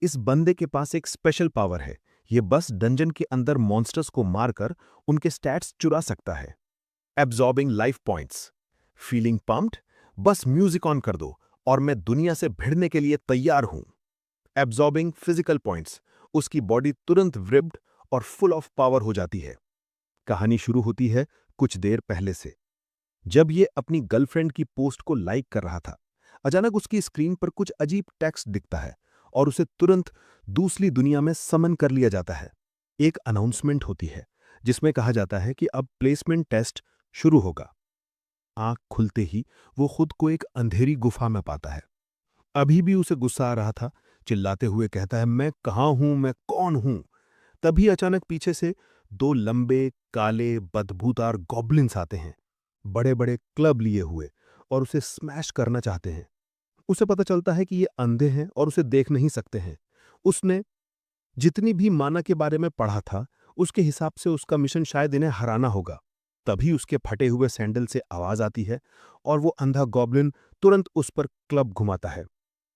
इस बंदे के पास एक स्पेशल पावर है। ये बस डंजन के अंदर मॉन्स्टर्स को मारकर उनके स्टैट्स चुरा सकता है। Absorbing life points. Feeling pumped? बस म्यूजिक ऑन कर दो और मैं दुनिया से भिड़ने के लिए तैयार हूं। Absorbing physical points. उसकी बॉडी तुरंत रिप्ड और फुल ऑफ पावर हो जाती है। कहानी शुरू होती है कुछ देर पहले से, जब ये अपनी गर्लफ्रेंड की पोस्ट को लाइक कर रहा था। अचानक उसकी स्क्रीन पर कुछ अजीब टेक्स्ट दिखता है और उसे तुरंत दूसरी दुनिया में समन कर लिया जाता है। एक अनाउंसमेंट होती है जिसमें कहा जाता है कि अब प्लेसमेंट टेस्ट शुरू होगा। आंख खुलते ही वो खुद को एक अंधेरी गुफा में पाता है। अभी भी उसे गुस्सा आ रहा था, चिल्लाते हुए कहता है, मैं कहाँ हूं, मैं कौन हूं। तभी अचानक पीछे से दो लंबे काले बदबूदार गॉब्लिन्स आते हैं, बड़े बड़े क्लब लिए हुए, और उसे स्मैश करना चाहते हैं। उसे पता चलता है कि ये अंधे हैं और उसे देख नहीं सकते हैं। उसने जितनी भी माना के बारे में पढ़ा था, उसके हिसाब से उसका मिशन शायद इन्हें हराना होगा। तभी उसके फटे हुए सैंडल से आवाज आती है और वो अंधा गॉब्लिन तुरंत उस पर क्लब घुमाता है।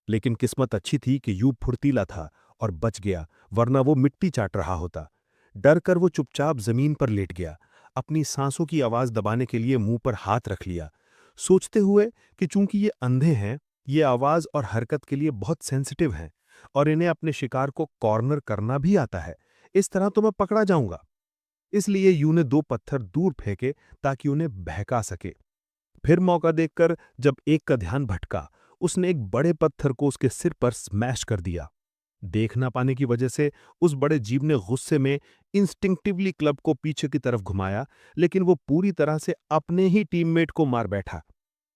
लेकिन किस्मत अच्छी थी कि यूं फुर्तीला था और बच गया, वरना वो मिट्टी चाट रहा होता। डर कर वो चुपचाप जमीन पर लेट गया, अपनी सांसों की आवाज दबाने के लिए मुंह पर हाथ रख लिया, सोचते हुए कि चूंकि ये अंधे हैं, ये आवाज और हरकत के लिए बहुत सेंसिटिव हैं और इन्हें अपने शिकार को कॉर्नर करना भी आता है। इस तरह तो मैं पकड़ा जाऊंगा। इसलिए यूं ने दो पत्थर दूर फेंके ताकि उन्हें बहका सके। फिर मौका देखकर जब एक का ध्यान भटका, उसने एक बड़े पत्थर को उसके सिर पर स्मैश कर दिया। देख ना पाने की वजह से उस बड़े जीव ने गुस्से में इंस्टिंक्टिवली क्लब को पीछे की तरफ घुमाया, लेकिन वो पूरी तरह से अपने ही टीममेट को मार बैठा।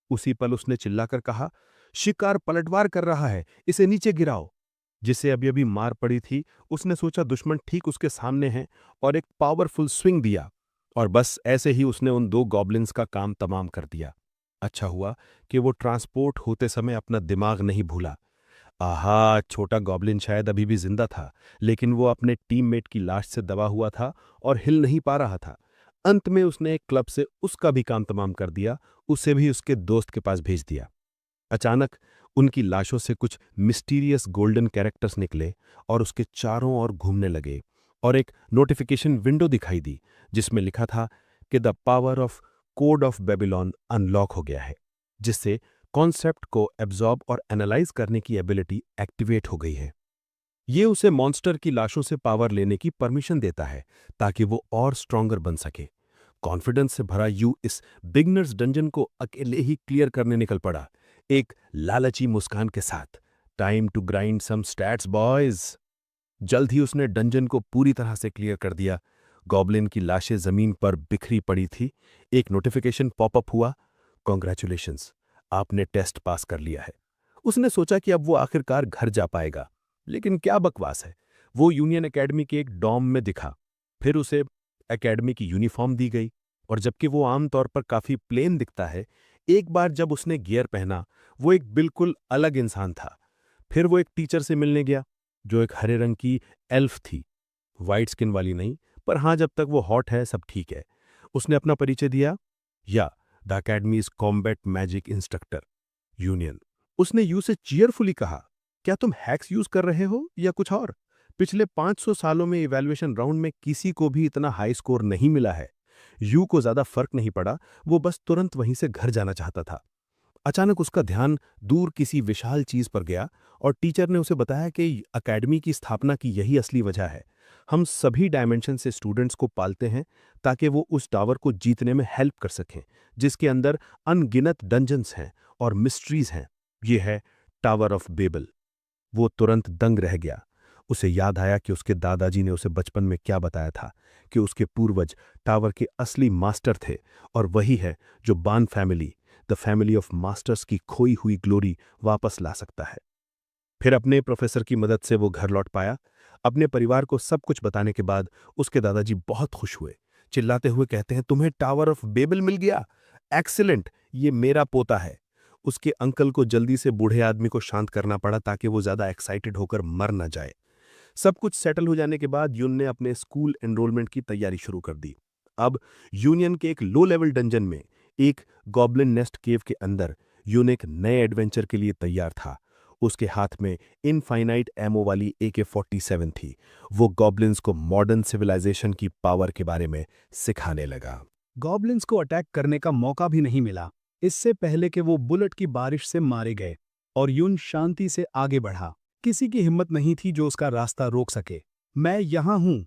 उसी पल उसने चिल्लाकर कहा, शिकार पलटवार कर रहा है, इसे नीचे गिराओ। जिसे अभी अभी मार पड़ी थी, उसने सोचा दुश्मन ठीक उसके सामने है और एक पावरफुल स्विंग दिया, और बस ऐसे ही उसने उन दो गॉब्लिन्स का काम तमाम कर दिया। अच्छा हुआ कि वो ट्रांसपोर्ट होते समय अपना दिमाग नहीं भूला। आहा, छोटा गॉब्लिन शायद अभी भी जिंदा था, लेकिन वो अपने टीममेट की लाश से दबा हुआ था और हिल नहीं पा रहा था। अंत में उसने एक क्लब से उसका भी काम तमाम कर दिया, उसे भी उसके दोस्त के पास भेज दिया। अचानक उनकी लाशों से कुछ मिस्टीरियस गोल्डन कैरेक्टर्स निकले और उसके चारों ओर घूमने लगे, और एक नोटिफिकेशन विंडो दिखाई दी जिसमें लिखा था कि the power of code of Babylon unlock हो गया है, जिससे कॉन्सेप्ट को एब्जॉर्ब और एनालाइज करने की एबिलिटी एक्टिवेट हो गई है। ये उसे मॉन्स्टर की लाशों से पावर लेने की परमिशन देता है ताकि वो और स्ट्रॉन्गर बन सके। कॉन्फिडेंस से भरा यू इस बिगनर्स डंजन को अकेले ही क्लियर करने निकल पड़ा, एक लालची मुस्कान के साथ। Time to grind some stats boys. जल्द ही उसने डंजन को पूरी तरह से क्लियर कर दिया। गॉब्लिन की लाशें जमीन पर बिखरी पड़ी थी। एक नोटिफिकेशन पॉपअप हुआ, कॉन्ग्रेचुलेशंस, आपने टेस्ट पास कर लिया है। उसने सोचा कि अब वो आखिरकार घर जा पाएगा, लेकिन क्या बकवास है। वो यूनियन एकेडमी के एक डॉम में दिखा। फिर उसे एकेडमी की यूनिफॉर्म दी गई, और जबकि वो आमतौर पर काफी प्लेन दिखता है, एक बार जब उसने गियर पहना, वो एक बिल्कुल अलग इंसान था। फिर वो एक टीचर से मिलने गया जो एक हरे रंग की एल्फ थी, वाइट स्किन वाली नहीं, पर हाँ, जब तक वो हॉट है सब ठीक है। उसने अपना परिचय दिया, या the academies combat magic instructor union. उसने यू से चीयरफुली कहा, क्या तुम हैक्स यूज कर रहे हो या कुछ और? पिछले 500 सालों में इवैल्यूएशन राउंड में किसी को भी इतना हाई स्कोर नहीं मिला है। यू को ज्यादा फर्क नहीं पड़ा, वो बस तुरंत वहीं से घर जाना चाहता था। अचानक उसका ध्यान दूर किसी विशाल चीज पर गया, और टीचर ने उसे बताया कि अकेडमी की स्थापना की यही असली वजह है। हम सभी डायमेंशन से स्टूडेंट्स को पालते हैं ताकि वो उस टावर को जीतने में हेल्प कर सकें, जिसके अंदर अनगिनत डंजन्स हैं और मिस्ट्रीज हैं। ये है टावर ऑफ बेबल। वो तुरंत दंग रह गया। उसे याद आया कि उसके दादाजी ने उसे बचपन में क्या बताया था, कि उसके पूर्वज टावर के असली मास्टर थे, और वही है जो बान family, the family of masters की खोई हुई ग्लोरी वापस ला सकता है। फिर अपने प्रोफेसर की मदद से वो घर लौट पाया। अपने परिवार को सब कुछ बताने के बाद उसके दादाजी बहुत खुश हुए, चिल्लाते हुए कहते हैं, तुम्हें टावर ऑफ बेबल मिल गया, एक्सीलेंट, ये मेरा पोता है। उसके अंकल को जल्दी से बूढ़े आदमी को शांत करना पड़ा ताकि वो ज्यादा एक्साइटेड होकर मर न जाए। सब कुछ सेटल हो जाने के बाद यून ने अपने स्कूल एनरोलमेंट की तैयारी शुरू कर दी। अब यूनियन के एक लो लेवल डंजन में, एक गॉब्लिन नेस्ट केव के अंदर, यून एक नए एडवेंचर के लिए तैयार था। उसके हाथ में इनफाइनाइट एमो वाली AK-47 थी। वो गॉब्लिन्स को मॉडर्न सिविलाइजेशन की पावर के बारे में सिखाने लगा। गॉब्लिन्स को अटैक करने का मौका भी नहीं मिला, इससे पहले कि वो बुलेट की बारिश से मारे गए, और यून शांति से आगे बढ़ा। किसी की हिम्मत नहीं थी जो उसका रास्ता रोक सके। मैं यहाँ हूँ,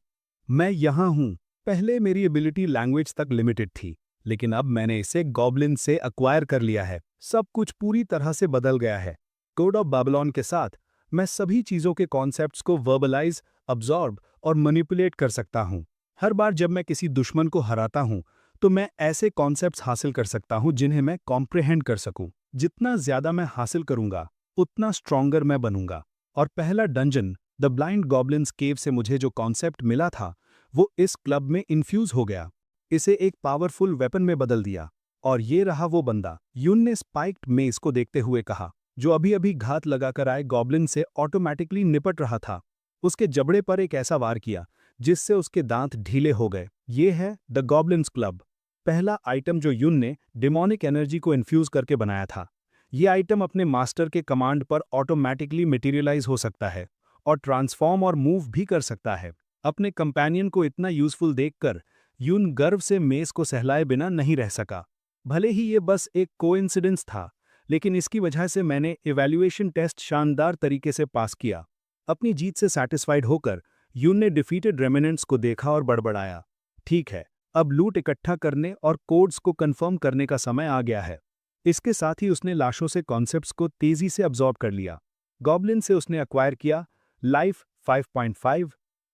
मैं यहाँ हूँ। पहले मेरी एबिलिटी लैंग्वेज तक लिमिटेड थी, लेकिन अब मैंने इसे गॉब्लिन से एक्वायर कर लिया है। सब कुछ पूरी तरह से बदल गया है। कोड ऑफ बैबिलोन के साथ मैं सभी चीज़ों के कॉन्सेप्ट्स को वर्बलाइज, अब्जॉर्ब और मैनिपुलेट कर सकता हूँ। हर बार जब मैं किसी दुश्मन को हराता हूँ तो मैं ऐसे कॉन्सेप्ट्स हासिल कर सकता हूँ जिन्हें मैं कॉम्प्रिहेंड कर सकूँ। जितना ज़्यादा मैं हासिल करूँगा उतना स्ट्रॉन्गर मैं बनूंगा। और पहला डंजन द ब्लाइंड गॉब्लिन्स केव से मुझे जो कॉन्सेप्ट मिला था वो इस क्लब में इन्फ्यूज हो गया। इसे एक पावरफुल वेपन में बदल दिया। और ये रहा वो बंदा, यून ने स्पाइक्ड मेस को देखते हुए कहा, जो अभी अभी घात लगाकर आए गॉब्लिन से ऑटोमैटिकली निपट रहा था। उसके जबड़े पर एक ऐसा वार किया जिससे उसके दांत ढीले हो गए। ये है द गॉब्लिन्स क्लब, पहला आइटम जो यून ने डिमोनिक एनर्जी को इन्फ्यूज करके बनाया था। ये आइटम अपने मास्टर के कमांड पर ऑटोमैटिकली मटेरियलाइज हो सकता है और ट्रांसफॉर्म और मूव भी कर सकता है। अपने कंपेनियन को इतना यूजफुल देखकर यून गर्व से मेस को सहलाए बिना नहीं रह सका। भले ही ये बस एक कोइंसिडेंस था, लेकिन इसकी वजह से मैंने इवैल्यूएशन टेस्ट शानदार तरीके से पास किया। अपनी जीत से सैटिस्फाइड होकर यून ने डिफीटेड रेमिनेंट्स को देखा और बड़बड़ाया, ठीक है, अब लूट इकट्ठा करने और कोड्स को कंफर्म करने का समय आ गया है। इसके साथ ही उसने लाशों से कॉन्सेप्ट्स को तेजी से अब्जॉर्ब कर लिया। गॉब्लिन से उसने एक्वायर किया life 5.5,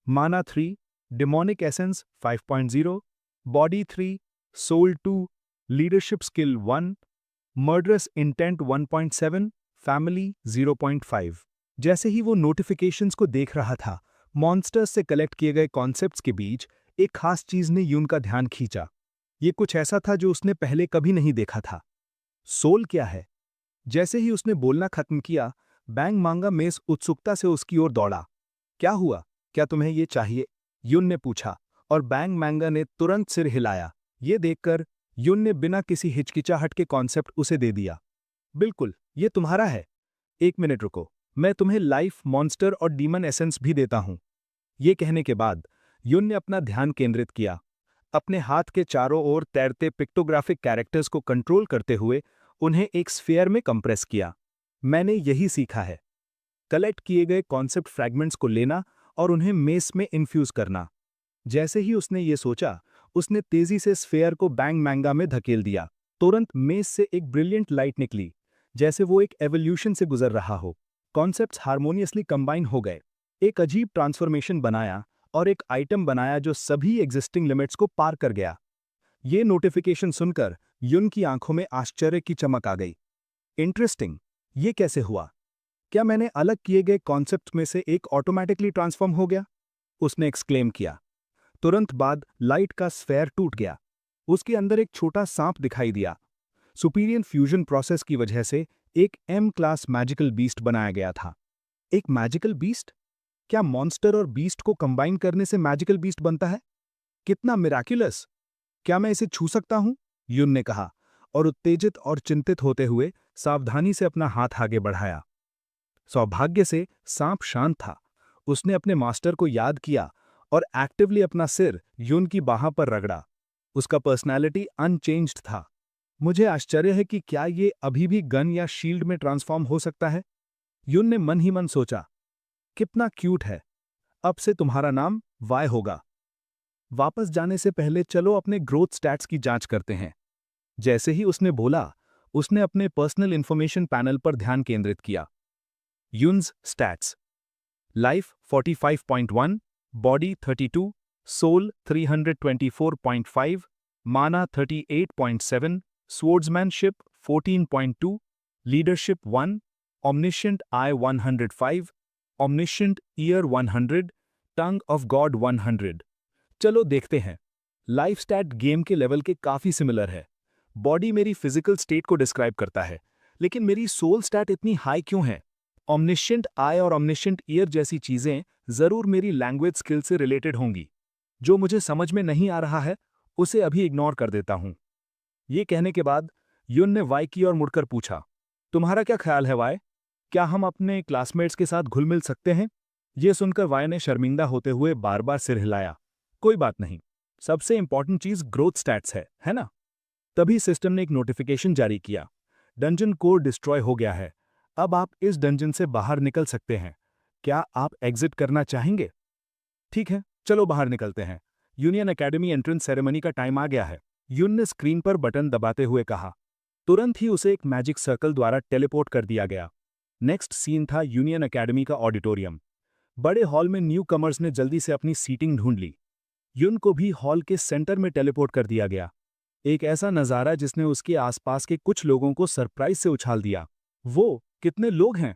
mana 3, demonic essence 5.0, body 3, soul 2, leadership skill 1, murderous intent 1.7, family 0.5। जैसे ही वो नोटिफिकेशंस को देख रहा था, मॉन्स्टर्स से कलेक्ट किए गए कॉन्सेप्ट्स के बीच एक खास चीज ने यून का ध्यान खींचा। ये कुछ ऐसा था जो उसने पहले कभी नहीं देखा था। सोल क्या है? जैसे ही उसने बोलना खत्म किया, बैंग मांगा मेस उत्सुकता से उसकी ओर दौड़ा। क्या हुआ? क्या तुम्हें ये चाहिए? यून ने पूछा, और बैंग मांगा ने तुरंत सिर हिलाया। ये देखकर यून ने बिना किसी हिचकिचाहट के कॉन्सेप्ट उसे दे दिया। बिल्कुल, ये तुम्हारा है। एक मिनट रुको, मैं तुम्हें लाइफ, मॉन्स्टर और डीमन एसेंस भी देता हूं। ये कहने के बाद यून ने अपना ध्यान केंद्रित किया। अपने हाथ के चारों ओर तैरते पिक्टोग्राफिक कैरेक्टर्स को कंट्रोल करते हुए उन्हें एक स्फीयर में कंप्रेस किया। मैंने यही सीखा है, कलेक्ट किए गए कॉन्सेप्ट फ्रैगमेंट्स को लेना और उन्हें मेस में इन्फ्यूज करना। जैसे ही उसने ये सोचा, उसने तेजी से स्फीयर को बैंग मैंगा में धकेल दिया। तुरंत मेस से एक ब्रिलियंट लाइट निकली, जैसे वो एक एवोल्यूशन से गुजर रहा हो। कॉन्सेप्ट्स हार्मोनियसली कंबाइन हो गए, एक अजीब ट्रांसफॉर्मेशन बनाया और एक आइटम बनाया जो सभी एग्जिस्टिंग लिमिट्स को पार कर गया। ये नोटिफिकेशन सुनकर यून की आंखों में आश्चर्य की चमक आ गई। इंटरेस्टिंग, ये कैसे हुआ? क्या मैंने अलग किए गए कॉन्सेप्ट में से एक ऑटोमैटिकली ट्रांसफॉर्म हो गया? उसने एक्सक्लेम किया। तुरंत बाद लाइट का स्फेयर टूट गया। उसके अंदर एक छोटा सांप दिखाई दिया। सुपीरियर फ्यूजन प्रोसेस की वजह से एक एम क्लास मैजिकल बीस्ट बनाया गया था। एक मैजिकल बीस्ट? क्या मॉन्स्टर और बीस्ट को कंबाइन करने से मैजिकल बीस्ट बनता है? कितना मिराक्युलस! क्या मैं इसे छू सकता हूं? यून ने कहा, और उत्तेजित और चिंतित होते हुए सावधानी से अपना हाथ आगे बढ़ाया। सौभाग्य से सांप शांत था। उसने अपने मास्टर को याद किया और एक्टिवली अपना सिर यून की बाह पर रगड़ा। उसका पर्सनैलिटी अनचेंज्ड था। मुझे आश्चर्य है कि क्या ये अभी भी गन या शील्ड में ट्रांसफॉर्म हो सकता है? यून ने मन ही मन सोचा। कितना क्यूट है। अब से तुम्हारा नाम वाई होगा। वापस जाने से पहले चलो अपने ग्रोथ स्टैट्स की जांच करते हैं। जैसे ही उसने बोला, उसने अपने पर्सनल इंफॉर्मेशन पैनल पर ध्यान केंद्रित किया। यून्स स्टैट्स: लाइफ 45.1, बॉडी 32, सोल 324.5, माना 38.7, स्वॉर्ड्समैनशिप 14.2, leadership 1, omniscient I 105, omniscient year 100, tongue of God 100। चलो देखते हैं। लाइफ स्टैट गेम के लेवल के काफी सिमिलर है। बॉडी मेरी फिजिकल स्टेट को डिस्क्राइब करता है, लेकिन मेरी सोल स्टैट इतनी हाई क्यों है? omniscient आई और omniscient ईयर जैसी चीजें जरूर मेरी लैंग्वेज स्किल से रिलेटेड होंगी। जो मुझे समझ में नहीं आ रहा है उसे अभी इग्नोर कर देता हूं। ये कहने के बाद यून ने वाई की ओर मुड़कर पूछा, तुम्हारा क्या ख्याल है वाई? क्या हम अपने क्लासमेट्स के साथ घुल मिल सकते हैं? ये सुनकर वाय ने शर्मिंदा होते हुए बार बार सिर हिलाया। कोई बात नहीं, सबसे इंपॉर्टेंट चीज ग्रोथ स्टैट्स है ना? तभी सिस्टम ने एक नोटिफिकेशन जारी किया। डंजन कोड डिस्ट्रॉय हो गया है। अब आप इस डंजन से बाहर निकल सकते हैं। क्या आप एग्जिट करना चाहेंगे? ठीक है, चलो बाहर निकलते हैं। यूनियन एकेडमी एंट्रेंस सेरेमनी का टाइम आ गया है। यून ने स्क्रीन पर बटन दबाते हुए कहा। तुरंत ही उसे एक मैजिक सर्कल द्वारा टेलीपोर्ट कर दिया गया। नेक्स्ट सीन था यूनियन एकेडमी का ऑडिटोरियम। बड़े हॉल में न्यू कमर्स ने जल्दी से अपनी सीटिंग ढूंढ ली। युन को भी हॉल के सेंटर में टेलीपोर्ट कर दिया गया। एक ऐसा नज़ारा जिसने उसके आसपास के कुछ लोगों को सरप्राइज से उछाल दिया। वो कितने लोग हैं?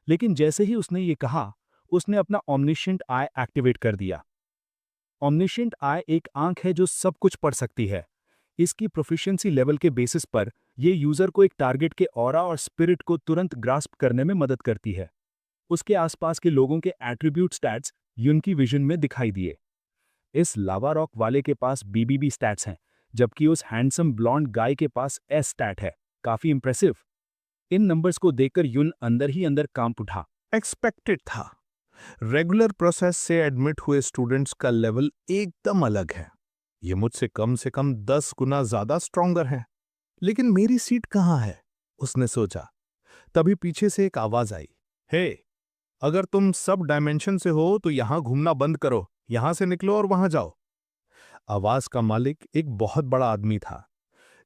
लेकिन जैसे ही उसने ये कहा, उसने अपना ऑमनिशेंट आई एक्टिवेट कर दिया। ऑमनिशेंट आई एक आंख है जो सब कुछ पढ़ सकती है। इसकी प्रोफिशिएंसी लेवल के बेसिस पर ये यूजर को एक टारगेट के ऑरा और स्पिरिट को तुरंत ग्रास्प करने में मदद करती है। उसके आसपास के लोगों के एट्रीब्यूट स्टैट्स युन की विजन में दिखाई दिए। इस लावा रॉक वाले के पास बीबीबी स्टैट्स हैं, जबकि उस हैंडसम ब्लॉन्ड गाय के पास एस स्टैट है। काफी इंप्रेसिव। इन नंबर्स को देखकर युन अंदर ही अंदर कांप उठा। एक्सपेक्टेड था। रेगुलर प्रोसेस से एडमिट हुए स्टूडेंट्स का लेवल एकदम अलग है। ये मुझसे कम से कम 10 गुना ज्यादा स्ट्रॉन्गर है। लेकिन मेरी सीट कहाँ है? उसने सोचा। तभी पीछे से एक आवाज आई। हे, अगर तुम सब डायमेंशन से हो तो यहां घूमना बंद करो, यहां से निकलो और वहां जाओ। आवाज का मालिक एक बहुत बड़ा आदमी था,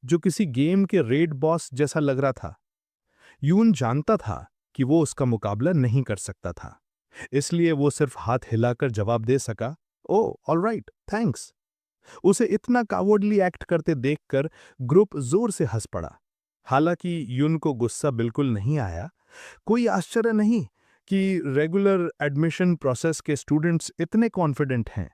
जो किसी गेम के रेड बॉस जैसा लग रहा था। यून जानता था कि वो उसका मुकाबला नहीं कर सकता था, इसलिए वो सिर्फ हाथ हिलाकर जवाब दे सका, ओह ऑलराइट, थैंक्स। उसे इतना कावर्डली एक्ट करते देखकर ग्रुप जोर से हंस पड़ा। हालांकि यून को गुस्सा बिल्कुल नहीं आया। कोई आश्चर्य नहीं कि रेगुलर एडमिशन प्रोसेस के स्टूडेंट्स इतने कॉन्फिडेंट हैं।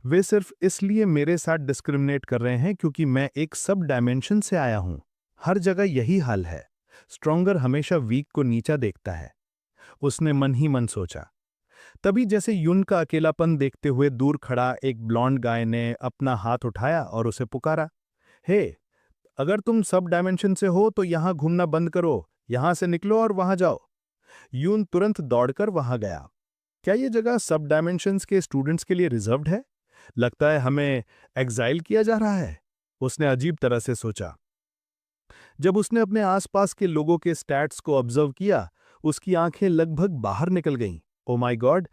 वे सिर्फ इसलिए मेरे साथ डिस्क्रिमिनेट कर रहे हैं क्योंकि मैं एक सब डायमेंशन से आया हूं। हर जगह यही हाल है। स्ट्रॉन्गर हमेशा वीक को नीचा देखता है। उसने मन ही मन सोचा। तभी जैसे यून का अकेलापन देखते हुए दूर खड़ा एक ब्लॉन्ड गाय ने अपना हाथ उठाया और उसे पुकारा, हे, अगर तुम सब डायमेंशन से हो तो यहां घूमना बंद करो, यहां से निकलो और वहां जाओ। यून तुरंत दौड़कर वहां गया। क्या ये जगह सब डायमेंशंस के स्टूडेंट्स के लिए रिजर्व्ड है? लगता है हमें एग्जाइल किया जा रहा है, उसने अजीब तरह से सोचा। जब उसने अपने आसपास के लोगों के स्टैट्स को ऑब्जर्व किया, उसकी आंखें लगभग बाहर निकल गईं। ओ माय गॉड,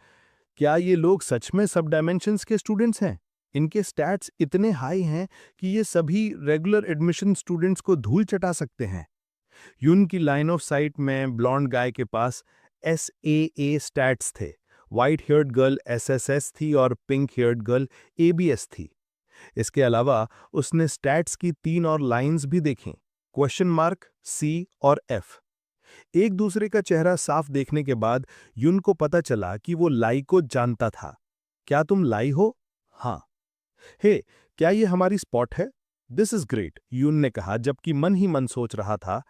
क्या ये लोग सच में सब डायमेंशंस के स्टूडेंट्स हैं? इनके स्टैट्स इतने हाई हैं कि ये सभी रेगुलर एडमिशन स्टूडेंट्स को धूल चटा सकते हैं। यून की लाइन ऑफ साइट में ब्लॉन्ड गाय के पास SAA स्टैट्स थे। व्हाइट हेयर्ड गर्ल SSS थी और पिंक हेयर्ड गर्ल ABS थी। इसके अलावा उसने स्टैट्स की 3 और लाइंस भी देखीं, क्वेश्चन मार्क, C और F। एक दूसरे का चेहरा साफ देखने के बाद यून को पता चला कि वो लाई को जानता था। क्या तुम लाई हो? हाँ। हे, क्या ये हमारी स्पॉट है? दिस इज ग्रेट, यून ने कहा, जबकि मन ही मन सोच रहा था,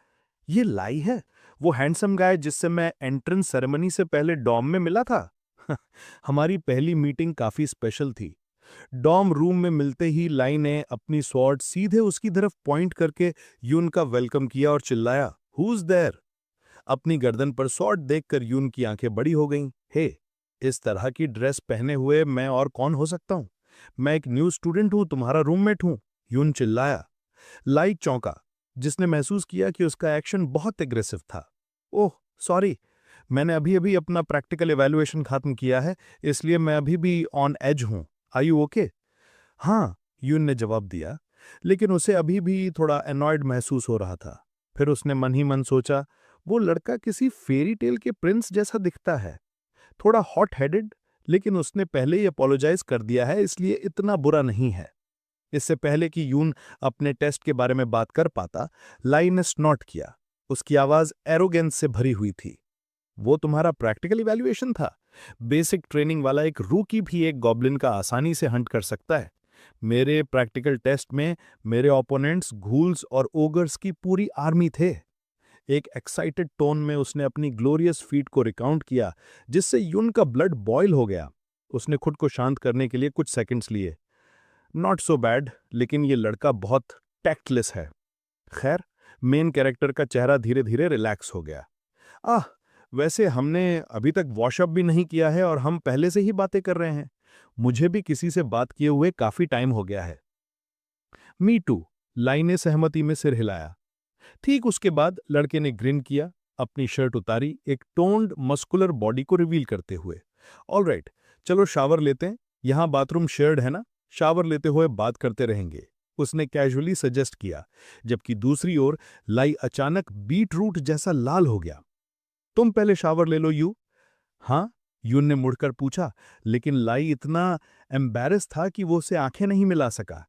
ये लाई है, वो हैंडसम गाय जिससे मैं एंट्रेंस सेरेमनी से पहले डॉम में मिला था। हमारी पहली मीटिंग काफी स्पेशल थी। डॉम रूम में मिलते ही लाई ने अपनी स्वॉर्ड सीधे उसकी तरफ पॉइंट करके यून का वेलकम किया और चिल्लाया, हु इज देयर? अपनी गर्दन पर स्वॉर्ड देखकर यून की आंखें बड़ी हो गईं। हे, इस तरह की ड्रेस पहने हुए मैं और कौन हो सकता हूं? मैं एक न्यू स्टूडेंट हूं, तुम्हारा रूममेट हूं, यून चिल्लाया। लाई चौंका, जिसने महसूस किया कि उसका एक्शन बहुत एग्रेसिव था। ओह सॉरी, मैंने अभी अभी अपना प्रैक्टिकल इवैल्यूएशन खत्म किया है, इसलिए मैं अभी भी ऑन एज हूं। Are you okay? हाँ, यून ने जवाब दिया, लेकिन उसे अभी भी थोड़ा एनॉयड महसूस हो रहा था। फिर उसने मन ही मन सोचा, वो लड़का किसी फेरी टेल के प्रिंस जैसा दिखता है, थोड़ा हॉट हेडेड, लेकिन उसने पहले ही अपोलोजाइज कर दिया है, इसलिए इतना बुरा नहीं है। इससे पहले कि यून अपने टेस्ट के बारे में बात कर पाता, लाई ने स्नॉट किया। उसकी आवाज एरोगेंस से भरी हुई थी। वो तुम्हारा प्रैक्टिकल इवैल्यूएशन था? बेसिक ट्रेनिंग वाला एक रूकी भी एक गॉब्लिन का आसानी से हंट कर सकता है। मेरे प्रैक्टिकल टेस्ट में मेरे ओपोनेंट्स घूल्स और ओगर्स की पूरी आर्मी थे। एक एक्साइटेड टोन में उसने अपनी ग्लोरियस फीट को रिकाउंट किया, जिससे यून का ब्लड बॉयल हो गया। उसने खुद को शांत करने के लिए कुछ सेकंड्स लिए। नॉट सो बैड, लेकिन ये लड़का बहुत टैक्टलेस है। खैर, मेन कैरेक्टर का चेहरा धीरे धीरे रिलैक्स हो गया। आह, वैसे हमने अभी तक वॉशअप भी नहीं किया है और हम पहले से ही बातें कर रहे हैं। मुझे भी किसी से बात किए हुए काफी टाइम हो गया है। मी टू, लाई ने सहमति में सिर हिलाया। ठीक उसके बाद लड़के ने ग्रिन किया, अपनी शर्ट उतारी, एक टोन्ड मस्कुलर बॉडी को रिवील करते हुए। ऑलराइट, चलो शावर लेते हैं, यहाँ बाथरूम शेयर्ड है ना, शावर लेते हुए बात करते रहेंगे, उसने कैजुअली सजेस्ट किया, जबकि दूसरी ओर लाई अचानक बीट रूट जैसा लाल हो गया। तुम पहले शावर ले लो यू। हाँ, यून ने मुड़कर पूछा, लेकिन लाई इतना एम्बैरेस था कि वो उसे आंखें नहीं मिला सका।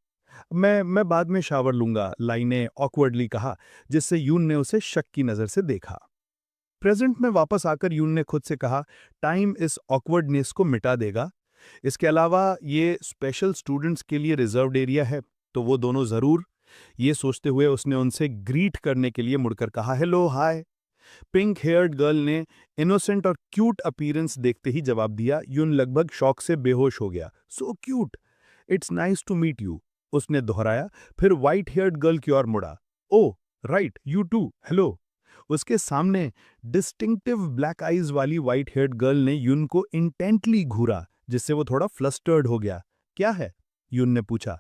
मैं बाद में शावर लूंगा, लाई ने ऑकवर्डली कहा, जिससे यून ने उसे शक की नजर से देखा। प्रेजेंट में वापस आकर यून ने खुद से कहा, टाइम इस ऑकवर्डनेस को मिटा देगा। इसके अलावा ये स्पेशल स्टूडेंट्स के लिए रिजर्व्ड एरिया है, तो वो दोनों जरूर। ये सोचते हुए उसने उनसे ग्रीट करने के लिए मुड़कर कहा, hello hi. Pink heard girl ने इनोसेंट और क्यूट अपीयरेंस देखते ही जवाब दिया। यून लगभग शॉक से बेहोश हो गया। So cute, it's nice to meet you, उसने दोहराया, फिर व्हाइट हेयर्ड गर्ल की ओर मुड़ा। Oh right, you too, hello. उसके सामने डिस्टिंक्टिव ब्लैक आईज वाली व्हाइट हेयर्ड गर्ल ने यून को इंटेंटली घूरा, जिससे वो थोड़ा फ्लस्टर्ड हो गया। क्या है? यून ने पूछा।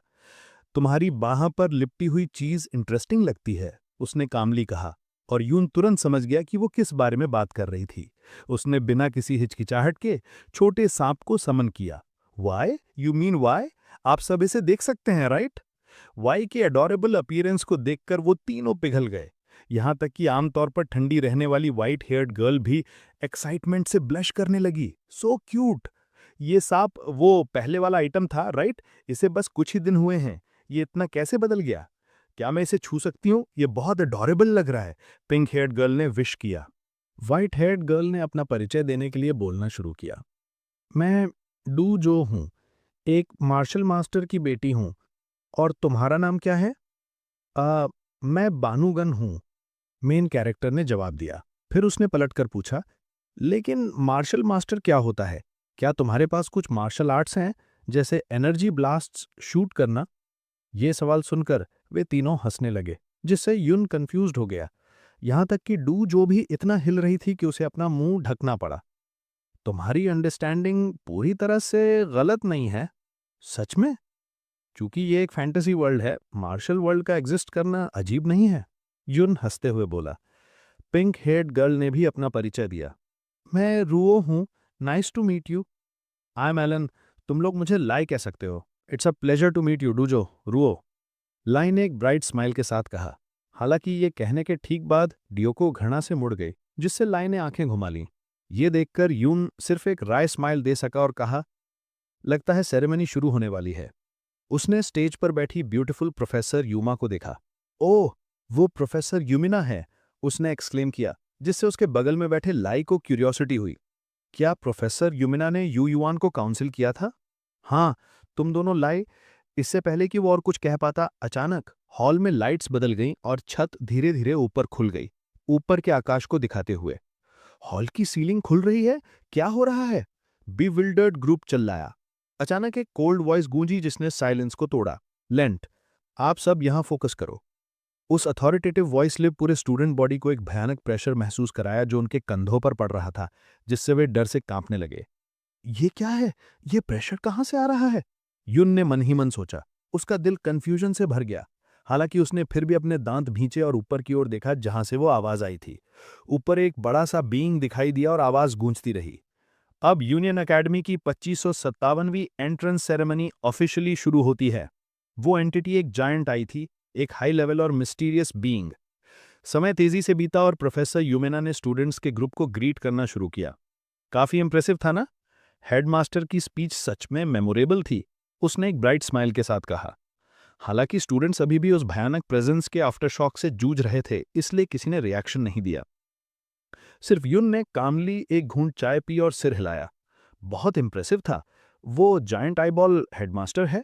तुम्हारी बाह पर लिपटी हुई चीज इंटरेस्टिंग लगती है, उसने कामली कहा, और यून तुरंत समझ गया कि वो किस बारे में बात कर रही थी। उसने बिना किसी हिचकिचाहट के छोटे सांप को समन किया। वाई? You mean Y? आप सब इसे देख सकते हैं, राइट? वाई के अडोरेबल अपीयरेंस को देखकर वो तीनों पिघल गए। यहां तक कि आमतौर पर ठंडी रहने वाली व्हाइट हेयर्ड गर्ल भी एक्साइटमेंट से ब्लश करने लगी। So cute. ये सांप वो पहले वाला आइटम था, राइट? इसे बस कुछ ही दिन हुए हैं, ये इतना कैसे बदल गया? क्या मैं इसे छू सकती हूँ? ये बहुत अडोरेबल लग रहा है, पिंक हेयर्ड गर्ल ने विश किया। व्हाइट हेयर्ड गर्ल ने अपना परिचय देने के लिए बोलना शुरू किया। मैं डू जो हूँ, एक मार्शल मास्टर की बेटी हूँ। और तुम्हारा नाम क्या है? मैं बानूगन हूँ, मेन कैरेक्टर ने जवाब दिया। फिर उसने पलटकर पूछा, लेकिन मार्शल मास्टर क्या होता है? क्या तुम्हारे पास कुछ मार्शल आर्ट्स हैं, जैसे एनर्जी ब्लास्ट्स शूट करना? ये सवाल सुनकर वे तीनों हंसने लगे, जिससे यून कंफ्यूज्ड हो गया। यहां तक कि डू जो भी इतना हिल रही थी कि उसे अपना मुंह ढकना पड़ा। तुम्हारी अंडरस्टैंडिंग पूरी तरह से गलत नहीं है। सच में? चूंकि ये एक फैंटेसी वर्ल्ड है, मार्शल वर्ल्ड का एग्जिस्ट करना अजीब नहीं है, यून हंसते हुए बोला। पिंक हेयर्ड गर्ल ने भी अपना परिचय दिया। मैं रूओ हूँ, nice to meet you. I am Alan, तुम लोग मुझे लाई कह सकते हो। It's a pleasure to meet you डूजो, रूओ, लाई ने एक ब्राइट स्माइल के साथ कहा। हालांकि ये कहने के ठीक बाद डियोको घृणा से मुड़ गई, जिससे लाई ने आंखें घुमा लीं। ये देखकर यून सिर्फ एक राय स्माइल दे सका और कहा, लगता है सेरेमनी शुरू होने वाली है। उसने स्टेज पर बैठी ब्यूटीफुल प्रोफेसर यूमा को देखा। ओह, वो प्रोफेसर यूमिना है, उसने एक्सक्लेम किया, जिससे उसके बगल में बैठे लाई को क्यूरियोसिटी हुई। क्या प्रोफेसर यूमिना ने यू युआन को काउंसिल किया था? हाँ, तुम दोनों लाई। इससे पहले कि वो और कुछ कह पाता, अचानक हॉल में लाइट्स बदल गईं और छत धीरे धीरे ऊपर खुल गई, ऊपर के आकाश को दिखाते हुए। हॉल की सीलिंग खुल रही है? क्या हो रहा है? बिविल्डर्ड ग्रुप चिल्लाया। अचानक एक कोल्ड वॉइस गूंजी, जिसने साइलेंस को तोड़ा। लेंट, आप सब यहां फोकस करो। उस अथॉरिटेटिव वॉइस ने पूरे स्टूडेंट बॉडी को एक भयानक प्रेशर महसूस कराया जो उनके कंधों पर पड़ रहा था, जिससे वे डर से कांपने लगे। ये क्या है? ये प्रेशर कहां से आ रहा है? युन ने मन ही मन सोचा। उसका दिल कंफ्यूजन से भर गया। हालांकि उसने फिर भी अपने दांत भींचे और ऊपर की ओर देखा, जहां से वो आवाज आई थी। ऊपर एक बड़ा सा बीइंग दिखाई दिया और आवाज गूंजती रही। अब यूनियन एकेडमी की 2557वीं एंट्रेंस सेरेमनी ऑफिशियली शुरू होती है। वो एंटिटी एक जायंट आई थी, एक हाई लेवल और मिस्टीरियस बीइंग। समय तेजी से बीता और प्रोफेसर यूमेना ने स्टूडेंट्स के ग्रुप को ग्रीट करना शुरू किया। काफी इंप्रेसिव था ना? हेडमास्टर की स्पीच सच में मेमोरेबल थी, उसने एक ब्राइट स्माइल के साथ कहा। हालांकि स्टूडेंट्स अभी भी उस भयानक प्रेजेंस के आफ्टरशॉक से जूझ रहे थे, इसलिए किसी ने रिएक्शन नहीं दिया। सिर्फ युन ने कामली एक घूंट चाय पी और सिर हिलाया। बहुत इंप्रेसिव था। वो जायंट आईबॉल हेडमास्टर है?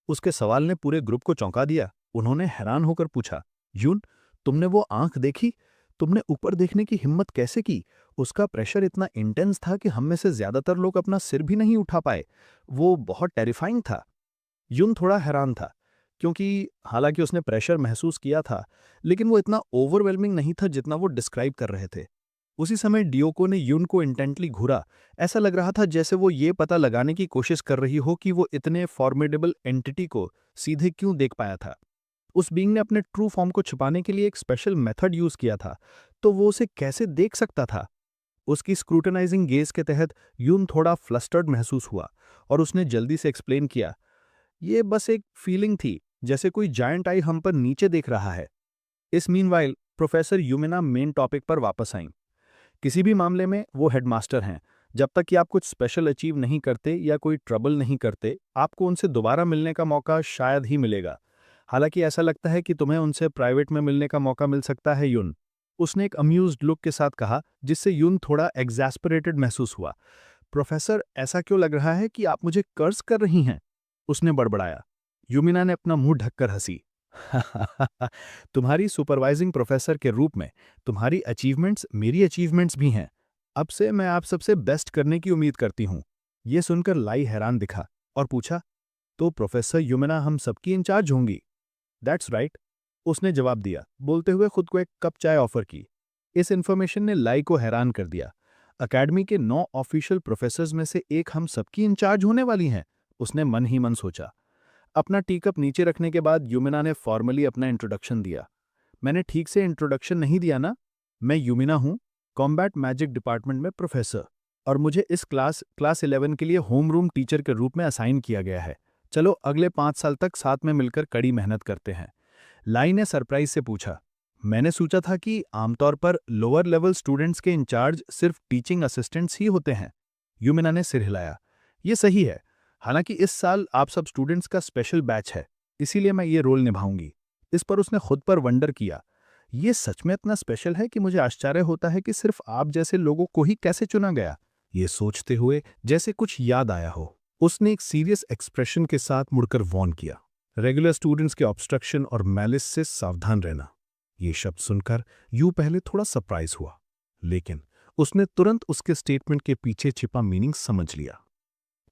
उसके सवाल ने पूरे ग्रुप को चौंका दिया। उन्होंने हैरान होकर पूछा, युन, तुमने वो आंख देखी? तुमने ऊपर देखने की हिम्मत कैसे की? उसका प्रेशर इतना इंटेंस था कि हम में से ज्यादातर लोग अपना सिर भी नहीं उठा पाए। वो बहुत टेरिफाइंग था। युन थोड़ा हैरान था, क्योंकि हालांकि उसने प्रेशर महसूस किया था, लेकिन वो इतना ओवरवेलमिंग नहीं था जितना वो डिस्क्राइब कर रहे थे। उसी समय डियोको ने यून को इंटेंटली घूरा। ऐसा लग रहा था जैसे वो ये पता लगाने की कोशिश कर रही हो कि वो इतने फॉर्मिडेबल एंटिटी को सीधे क्यों देख पाया था। उस बीइंग ने अपने ट्रू फॉर्म को छुपाने के लिए एक स्पेशल मेथड यूज किया था, तो वो उसे कैसे देख सकता था? उसकी स्क्रूटनाइजिंग गेज के तहत यून थोड़ा फ्लस्टर्ड महसूस हुआ और उसने जल्दी से एक्सप्लेन किया, ये बस एक फीलिंग थी, जैसे कोई जायंट आई हम पर नीचे देख रहा है। इस मीनवाइल प्रोफेसर यूमिना मेन टॉपिक पर वापस आईं। किसी भी मामले में वो हेडमास्टर हैं। जब तक कि आप कुछ स्पेशल अचीव नहीं करते या कोई ट्रबल नहीं करते, आपको उनसे दोबारा मिलने का मौका शायद ही मिलेगा। हालांकि ऐसा लगता है कि तुम्हें उनसे प्राइवेट में मिलने का मौका मिल सकता है यून। उसने एक अम्यूज्ड लुक के साथ कहा, जिससे यून थोड़ा एग्जैस्परेटेड महसूस हुआ। प्रोफेसर, ऐसा क्यों लग रहा है कि आप मुझे कर्ज कर रही हैं? उसने बड़बड़ाया। यूमिना ने अपना मुंह ढककर हंसी। तुम्हारी सुपरवाइजिंग प्रोफेसर के रूप में तुम्हारी अचीवमेंट्स मेरी अचीवमेंट्स भी हैं। अब से मैं आप सबसे बेस्ट करने की उम्मीद करती हूँ। ये सुनकर लाई हैरान दिखा और पूछा, तो प्रोफेसर यूमिना हम सबकी इंचार्ज होंगी? दैट्स राइट, उसने जवाब दिया, बोलते हुए खुद को एक कप चाय ऑफर की। इस इंफॉर्मेशन ने लाई को हैरान कर दिया। अकेडमी के 9 ऑफिशियल प्रोफेसर्स में से एक हम सबकी इंचार्ज होने वाली हैं, उसने मन ही मन सोचा। अपना टी कप नीचे रखने के बाद यूमिना ने फॉर्मली अपना इंट्रोडक्शन दिया। मैंने ठीक से इंट्रोडक्शन नहीं दिया ना? मैं यूमिना हूँ, कॉम्बैट मैजिक डिपार्टमेंट में प्रोफेसर, और मुझे इस क्लास 11 के लिए होम रूम टीचर के रूप में असाइन किया गया है। चलो अगले 5 साल तक साथ में मिलकर कड़ी मेहनत करते हैं। लाई ने सरप्राइज से पूछा, मैंने सोचा था कि आमतौर पर लोअर लेवल स्टूडेंट्स के इंचार्ज सिर्फ टीचिंग असिस्टेंट्स ही होते हैं। यूमिना ने सिर हिलाया। ये सही है, हालांकि इस साल आप सब स्टूडेंट्स का स्पेशल बैच है, इसीलिए मैं ये रोल निभाऊंगी। इस पर उसने खुद पर वंडर किया। ये सच में इतना स्पेशल है कि मुझे आश्चर्य होता है कि सिर्फ आप जैसे लोगों को ही कैसे चुना गया। ये सोचते हुए जैसे कुछ याद आया हो, उसने एक सीरियस एक्सप्रेशन के साथ मुड़कर वॉर्न किया, रेगुलर स्टूडेंट्स के ऑब्स्ट्रक्शन और मैलिस से सावधान रहना। ये शब्द सुनकर यू पहले थोड़ा सरप्राइज हुआ, लेकिन उसने तुरंत उसके स्टेटमेंट के पीछे छिपा मीनिंग समझ लिया।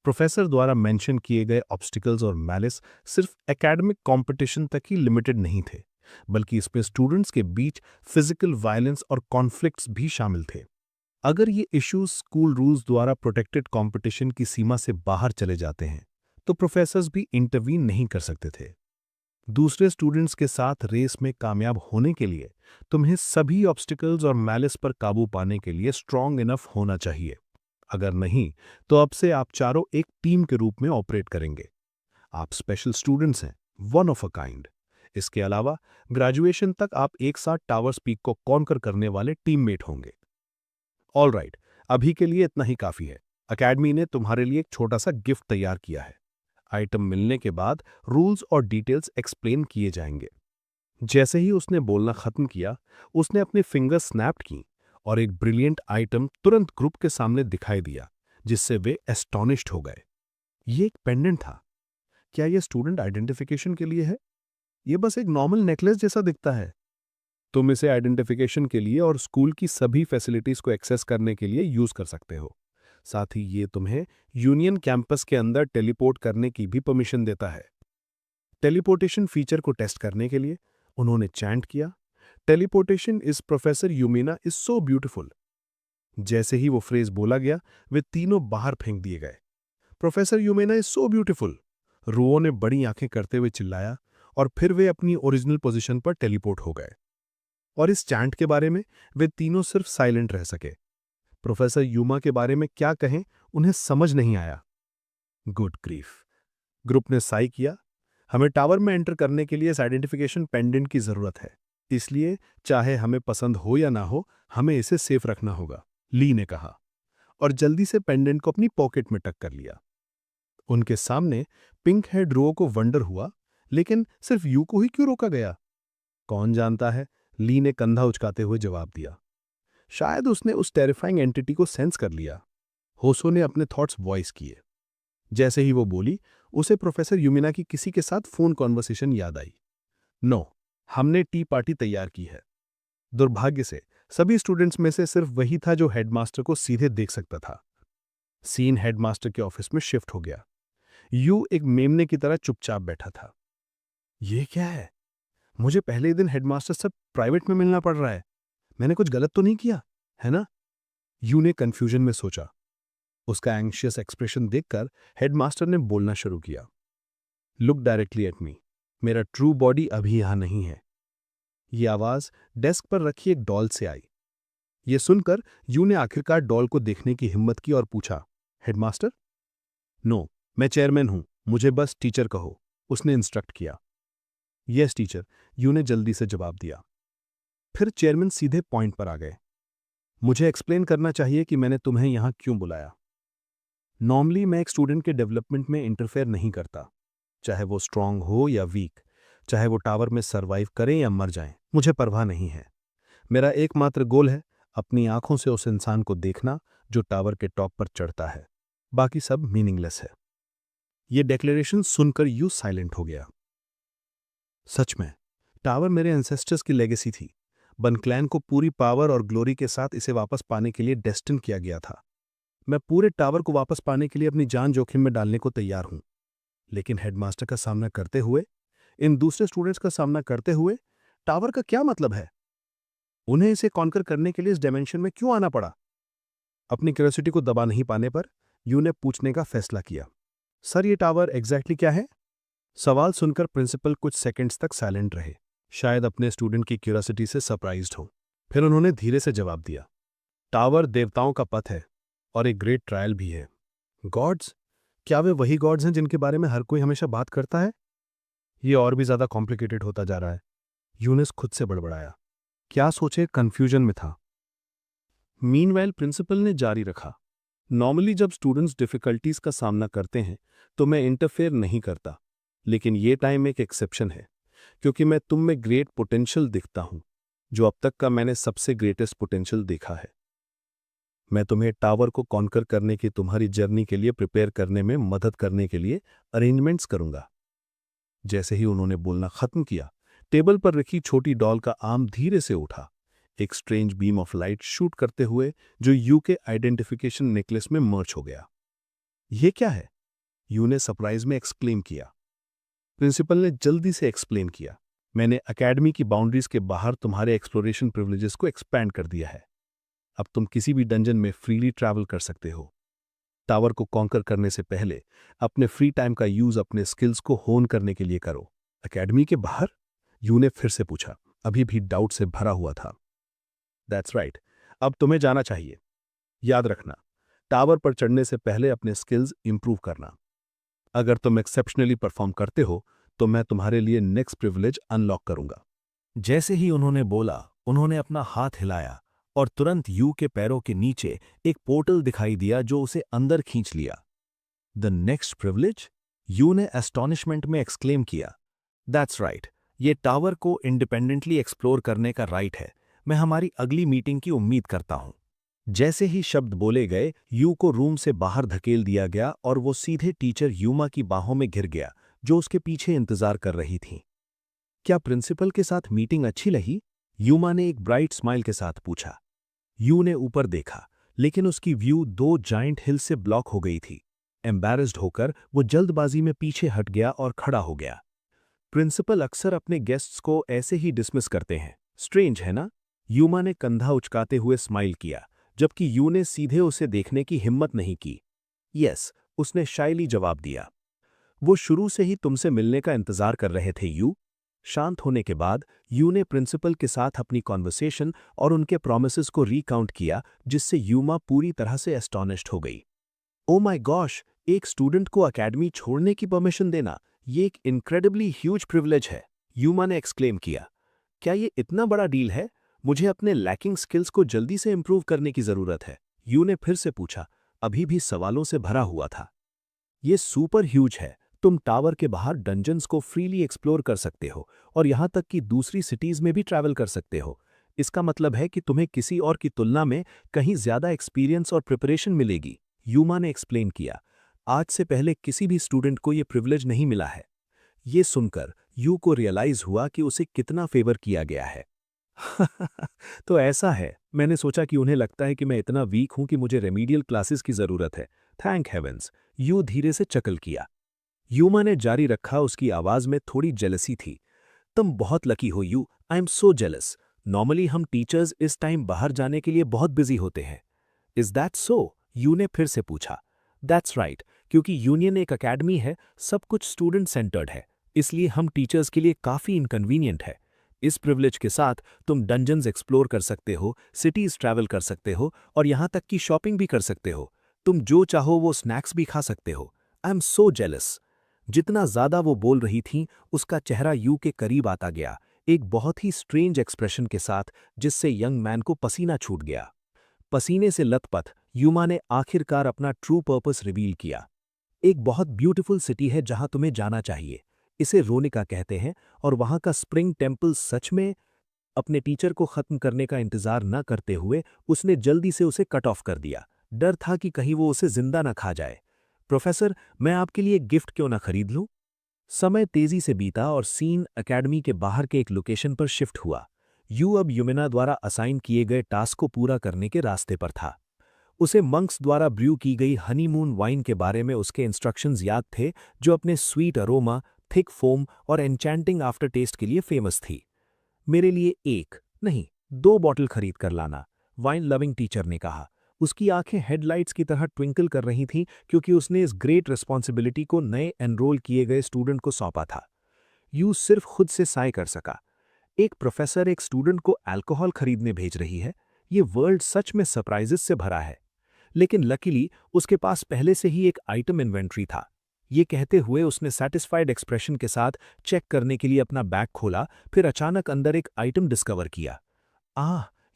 प्रोफेसर द्वारा मेंशन किए गए ऑब्स्टिकल्स और मैलिस सिर्फ एकेडमिक कंपटीशन तक ही लिमिटेड नहीं थे, बल्कि इसमें स्टूडेंट्स के बीच फिजिकल वायलेंस और कॉन्फ्लिक्ट्स भी शामिल थे। अगर ये इश्यूज स्कूल रूल्स द्वारा प्रोटेक्टेड कंपटीशन की सीमा से बाहर चले जाते हैं, तो प्रोफेसर्स भी इंटरवीन नहीं कर सकते थे। दूसरे स्टूडेंट्स के साथ रेस में कामयाब होने के लिए तुम्हें सभी ऑब्स्टिकल्स और मैलिस पर काबू पाने के लिए स्ट्रांग इनफ होना चाहिए। अगर नहीं, तो अब से आप चारों एक टीम के रूप में ऑपरेट करेंगे। आप स्पेशल स्टूडेंट्स हैं, वन ऑफ अ काइंड। इसके अलावा ग्रेजुएशन तक आप एक साथ टावर्स पीक को कॉन्कर करने वाले टीममेट होंगे। ऑल राइट, अभी के लिए इतना ही काफी है। अकेडमी ने तुम्हारे लिए एक छोटा सा गिफ्ट तैयार किया है। आइटम मिलने के बाद रूल्स और डिटेल्स एक्सप्लेन किए जाएंगे। जैसे ही उसने बोलना खत्म किया, उसने अपने फिंगर स्नैप की और एक ब्रिलियंट आइटम तुरंत ग्रुप के सामने दिखाई दिया, जिससे वे एस्टॉनिश्ड हो गए। ये एक पेंडेंट था। क्या यह स्टूडेंट आइडेंटिफिकेशन के लिए है? यह बस एक नॉर्मल नेकलेस जैसा दिखता है। तुम इसे आइडेंटिफिकेशन के लिए और स्कूल की सभी फैसिलिटीज को एक्सेस करने के लिए यूज कर सकते हो। साथ ही ये तुम्हें यूनियन कैंपस के अंदर टेलीपोर्ट करने की भी परमिशन देता है। टेलीपोर्टेशन फीचर को टेस्ट करने के लिए उन्होंने चैंट किया, teleportation is professor Yumina is so beautiful. जैसे ही वो फ्रेज बोला गया, वे तीनों बाहर फेंक दिए गए। Professor Yumina is so beautiful, रुओ ने बड़ी आंखें करते हुए चिल्लाया, और फिर वे अपनी ओरिजिनल पोजीशन पर टेलीपोर्ट हो गए। और इस चैंट के बारे में वे तीनों सिर्फ साइलेंट रह सके। प्रोफेसर यूमा के बारे में क्या कहें, उन्हें समझ नहीं आया। गुड ग्रीफ, ग्रुप ने साई किया। हमें टावर में एंटर करने के लिए इस आइडेंटिफिकेशन पेंडेंट की जरूरत है, इसलिए चाहे हमें पसंद हो या ना हो, हमें इसे सेफ रखना होगा, ली ने कहा, और जल्दी से पेंडेंट को अपनी पॉकेट में टक कर लिया। उनके सामने पिंक हेड रो को वंडर हुआ, लेकिन सिर्फ यू को ही क्यों रोका गया? कौन जानता है, ली ने कंधा उचकाते हुए जवाब दिया। शायद उसने उस टेरिफाइंग एंटिटी को सेंस कर लिया। होसो ने अपने थॉट्स वॉइस किए। जैसे ही वो बोली, उसे प्रोफेसर यूमिना की किसी के साथ फोन कॉन्वर्सेशन याद आई। नो, हमने टी पार्टी तैयार की है। दुर्भाग्य से सभी स्टूडेंट्स में से सिर्फ वही था जो हेडमास्टर को सीधे देख सकता था। सीन हेडमास्टर के ऑफिस में शिफ्ट हो गया। यू एक मेमने की तरह चुपचाप बैठा था। ये क्या है? मुझे पहले ही दिन हेडमास्टर से प्राइवेट में मिलना पड़ रहा है। मैंने कुछ गलत तो नहीं किया, है ना? यू ने कंफ्यूजन में सोचा। उसका एंग्शियस एक्सप्रेशन देखकर हेडमास्टर ने बोलना शुरू किया। Look directly at me. मेरा ट्रू बॉडी अभी यहां नहीं है। ये आवाज डेस्क पर रखी एक डॉल से आई। ये सुनकर यू ने आखिरकार डॉल को देखने की हिम्मत की और पूछा, हेडमास्टर? नो, मैं चेयरमैन हूं, मुझे बस टीचर कहो, उसने इंस्ट्रक्ट किया। यस टीचर, यू ने जल्दी से जवाब दिया। फिर चेयरमैन सीधे पॉइंट पर आ गए। मुझे एक्सप्लेन करना चाहिए कि मैंने तुम्हें यहां क्यों बुलाया। नॉर्मली मैं एक स्टूडेंट के डेवलपमेंट में इंटरफेयर नहीं करता, चाहे वो स्ट्रांग हो या वीक, चाहे वो टावर में सर्वाइव करें या मर जाएं, मुझे परवाह नहीं है। मेरा एकमात्र गोल है अपनी आंखों से उस इंसान को देखना जो टावर के टॉप पर चढ़ता है। बाकी सब मीनिंगलेस है। ये डिक्लेरेशन सुनकर यू साइलेंट हो गया। सच में टावर मेरे एंसेस्टर्स की लेगेसी थी। बन क्लैन को पूरी पावर और ग्लोरी के साथ इसे वापस पाने के लिए डेस्टिन किया गया था। मैं पूरे टावर को वापस पाने के लिए अपनी जान जोखिम में डालने को तैयार हूं। लेकिन हेडमास्टर का सामना करते हुए, इन दूसरे स्टूडेंट्स का सामना करते हुए, टावर का क्या मतलब है? उन्हें इसे कॉन्कर करने के लिए इस डायमेंशन में क्यों आना पड़ा? अपनी क्यूरियोसिटी को दबा नहीं पाने पर यू ने पूछने का फैसला किया, सर ये टावर एग्जैक्टली क्या है? सवाल सुनकर प्रिंसिपल कुछ सेकंड्स तक साइलेंट रहे, शायद अपने स्टूडेंट की क्यूरियोसिटी से सरप्राइज्ड हो। फिर उन्होंने धीरे से जवाब दिया, टावर देवताओं का पथ है और एक ग्रेट ट्रायल भी है। गॉड्स? क्या वे वही गॉड्स हैं जिनके बारे में हर कोई हमेशा बात करता है? ये और भी ज्यादा कॉम्प्लिकेटेड होता जा रहा है। यूनिस खुद से बड़बड़ाया। क्या सोचे, कंफ्यूजन में था। मीनवाइल प्रिंसिपल ने जारी रखा, नॉर्मली जब स्टूडेंट्स डिफिकल्टीज का सामना करते हैं तो मैं इंटरफेयर नहीं करता, लेकिन ये टाइम एक एक्सेप्शन है, क्योंकि मैं तुम में ग्रेट पोटेंशियल दिखता हूं, जो अब तक का मैंने सबसे ग्रेटेस्ट पोटेंशियल देखा है। मैं तुम्हें टावर को कॉन्कर करने की तुम्हारी जर्नी के लिए प्रिपेयर करने में मदद करने के लिए अरेंजमेंट्स करूंगा। जैसे ही उन्होंने बोलना खत्म किया, टेबल पर रखी छोटी डॉल का आर्म धीरे से उठा, एक strange beam of light shoot करते हुए जो यू के आइडेंटिफिकेशन नेकलेस में मर्ज हो गया। यह क्या है? यू ने सरप्राइज में एक्सक्लेम किया। प्रिंसिपल ने जल्दी से एक्सप्लेन किया, मैंने एकेडमी की बाउंड्रीज के बाहर तुम्हारे एक्सप्लोरेशन प्रिविलेजेस को एक्सपैंड कर दिया है। अब तुम किसी भी डंजन में फ्रीली ट्रैवल कर सकते हो। टावर को कॉन्कर करने से पहले अपने फ्री टाइम का यूज अपने स्किल्स को होन करने के लिए करो। एकेडमी के बाहर? यू ने फिर से पूछा, अभी भी डाउट से भरा हुआ था। दैट्स राइट, अब तुम्हें जाना चाहिए। याद रखना, टावर पर चढ़ने से पहले अपने स्किल्स इंप्रूव करना। अगर तुम एक्सेप्शनली परफॉर्म करते हो तो मैं तुम्हारे लिए नेक्स्ट प्रिविलेज अनलॉक करूंगा। जैसे ही उन्होंने बोला, उन्होंने अपना हाथ हिलाया और तुरंत यू के पैरों के नीचे एक पोर्टल दिखाई दिया जो उसे अंदर खींच लिया। The next privilege? यू ने एस्टॉनिशमेंट में एक्सक्लेम किया। दैट्स राइट, ये टावर को इंडिपेंडेंटली एक्सप्लोर करने का राइट है। मैं हमारी अगली मीटिंग की उम्मीद करता हूं। जैसे ही शब्द बोले गए, यू को रूम से बाहर धकेल दिया गया और वो सीधे टीचर यूमा की बाहों में घिर गया, जो उसके पीछे इंतजार कर रही थी। क्या प्रिंसिपल के साथ मीटिंग अच्छी लगी? यूमा ने एक ब्राइट स्माइल के साथ पूछा। यू ने ऊपर देखा, लेकिन उसकी व्यू दो जाइंट हिल से ब्लॉक हो गई थी। एम्बैरेस्ड होकर वो जल्दबाजी में पीछे हट गया और खड़ा हो गया। प्रिंसिपल अक्सर अपने गेस्ट्स को ऐसे ही डिसमिस करते हैं, स्ट्रेंज है ना? यूमा ने कंधा उचकाते हुए स्माइल किया, जबकि यू ने सीधे उसे देखने की हिम्मत नहीं की। यस, उसने शाइली जवाब दिया। वो शुरू से ही तुमसे मिलने का इंतजार कर रहे थे यू। शांत होने के बाद यू ने प्रिंसिपल के साथ अपनी कॉन्वर्सेशन और उनके प्रॉमिसेस को रीकाउंट किया, जिससे यूमा पूरी तरह से एस्टॉनिश्ड हो गई। ओ माय गॉश, एक स्टूडेंट को एकेडमी छोड़ने की परमिशन देना, ये एक इनक्रेडिबली ह्यूज प्रिविलेज है, यूमा ने एक्सक्लेम किया। क्या ये इतना बड़ा डील है? मुझे अपने लैकिंग स्किल्स को जल्दी से इंप्रूव करने की जरूरत है, यू ने फिर से पूछा, अभी भी सवालों से भरा हुआ था। ये सुपर ह्यूज है। तुम टावर के बाहर डंजन्स को फ्रीली एक्सप्लोर कर सकते हो और यहां तक कि दूसरी सिटीज में भी ट्रैवल कर सकते हो। इसका मतलब है कि तुम्हें किसी और की तुलना में कहीं ज्यादा एक्सपीरियंस और प्रिपरेशन मिलेगी, यूमा ने एक्सप्लेन किया। आज से पहले किसी भी स्टूडेंट को यह प्रिविलेज नहीं मिला है। ये सुनकर यू को रियलाइज हुआ कि उसे कितना फेवर किया गया है। तो ऐसा है, मैंने सोचा कि उन्हें लगता है कि मैं इतना वीक हूं कि मुझे रेमीडियल क्लासेस की जरूरत है। थैंक हेवेंस, यू धीरे से चकल किया। यूमा ने जारी रखा, उसकी आवाज में थोड़ी जेलसी थी। तुम बहुत लकी हो you, I am so jealous. Normally हम टीचर्स इस टाइम बाहर जाने के लिए बहुत बिजी होते हैं। Is that so? यू ने फिर से पूछा। दैट्स राइट, क्योंकि यूनियन एक अकेडमी है, सब कुछ स्टूडेंट सेंटर्ड है, इसलिए हम टीचर्स के लिए काफ़ी इनकन्वीनियंट है। इस प्रिविलेज के साथ तुम डंजन्स एक्सप्लोर कर सकते हो, सिटीज़ ट्रैवल कर सकते हो और यहाँ तक कि शॉपिंग भी कर सकते हो। तुम जो चाहो वो स्नैक्स भी खा सकते हो। I am so jealous. जितना ज़्यादा वो बोल रही थीं, उसका चेहरा यू के करीब आता गया, एक बहुत ही स्ट्रेंज एक्सप्रेशन के साथ, जिससे यंग मैन को पसीना छूट गया। पसीने से लथपथ यूमा ने आखिरकार अपना ट्रू पर्पस रिवील किया। एक बहुत ब्यूटीफुल सिटी है जहां तुम्हें जाना चाहिए, इसे रोनिका कहते हैं, और वहां का स्प्रिंग टेम्पल सच में। अपने टीचर को खत्म करने का इंतजार न करते हुए उसने जल्दी से उसे कट ऑफ कर दिया। डर था कि कहीं वो उसे जिंदा न खा जाए। प्रोफेसर, मैं आपके लिए एक गिफ्ट क्यों ना खरीद लूं? समय तेजी से बीता और सीन एकेडमी के बाहर के एक लोकेशन पर शिफ्ट हुआ। यू अब युमिना द्वारा असाइन किए गए टास्क को पूरा करने के रास्ते पर था। उसे मंक्स द्वारा ब्रू की गई हनीमून वाइन के बारे में उसके इंस्ट्रक्शंस याद थे, जो अपने स्वीट अरोमा, थिक फोम और एन्चैंटिंग आफ्टर टेस्ट के लिए फेमस थी। मेरे लिए एक नहीं, 2 बॉटल खरीद कर लाना, वाइन लविंग टीचर ने कहा। उसकी आंखें हेडलाइट्स की तरह ट्विंकल कर रही थीं, क्योंकि उसने इस ग्रेट रिस्पॉन्सिबिलिटी को नए एनरोल किए गए स्टूडेंट को सौंपा था। यू सिर्फ खुद से साय कर सका। एक प्रोफेसर एक स्टूडेंट को अल्कोहल खरीदने भेज रही है, ये वर्ल्ड सच में सरप्राइजेस से भरा है। लेकिन लकीली उसके पास पहले से ही एक आइटम इन्वेंट्री था। ये कहते हुए उसने सैटिस्फाइड एक्सप्रेशन के साथ चेक करने के लिए अपना बैग खोला, फिर अचानक अंदर एक आइटम डिस्कवर किया।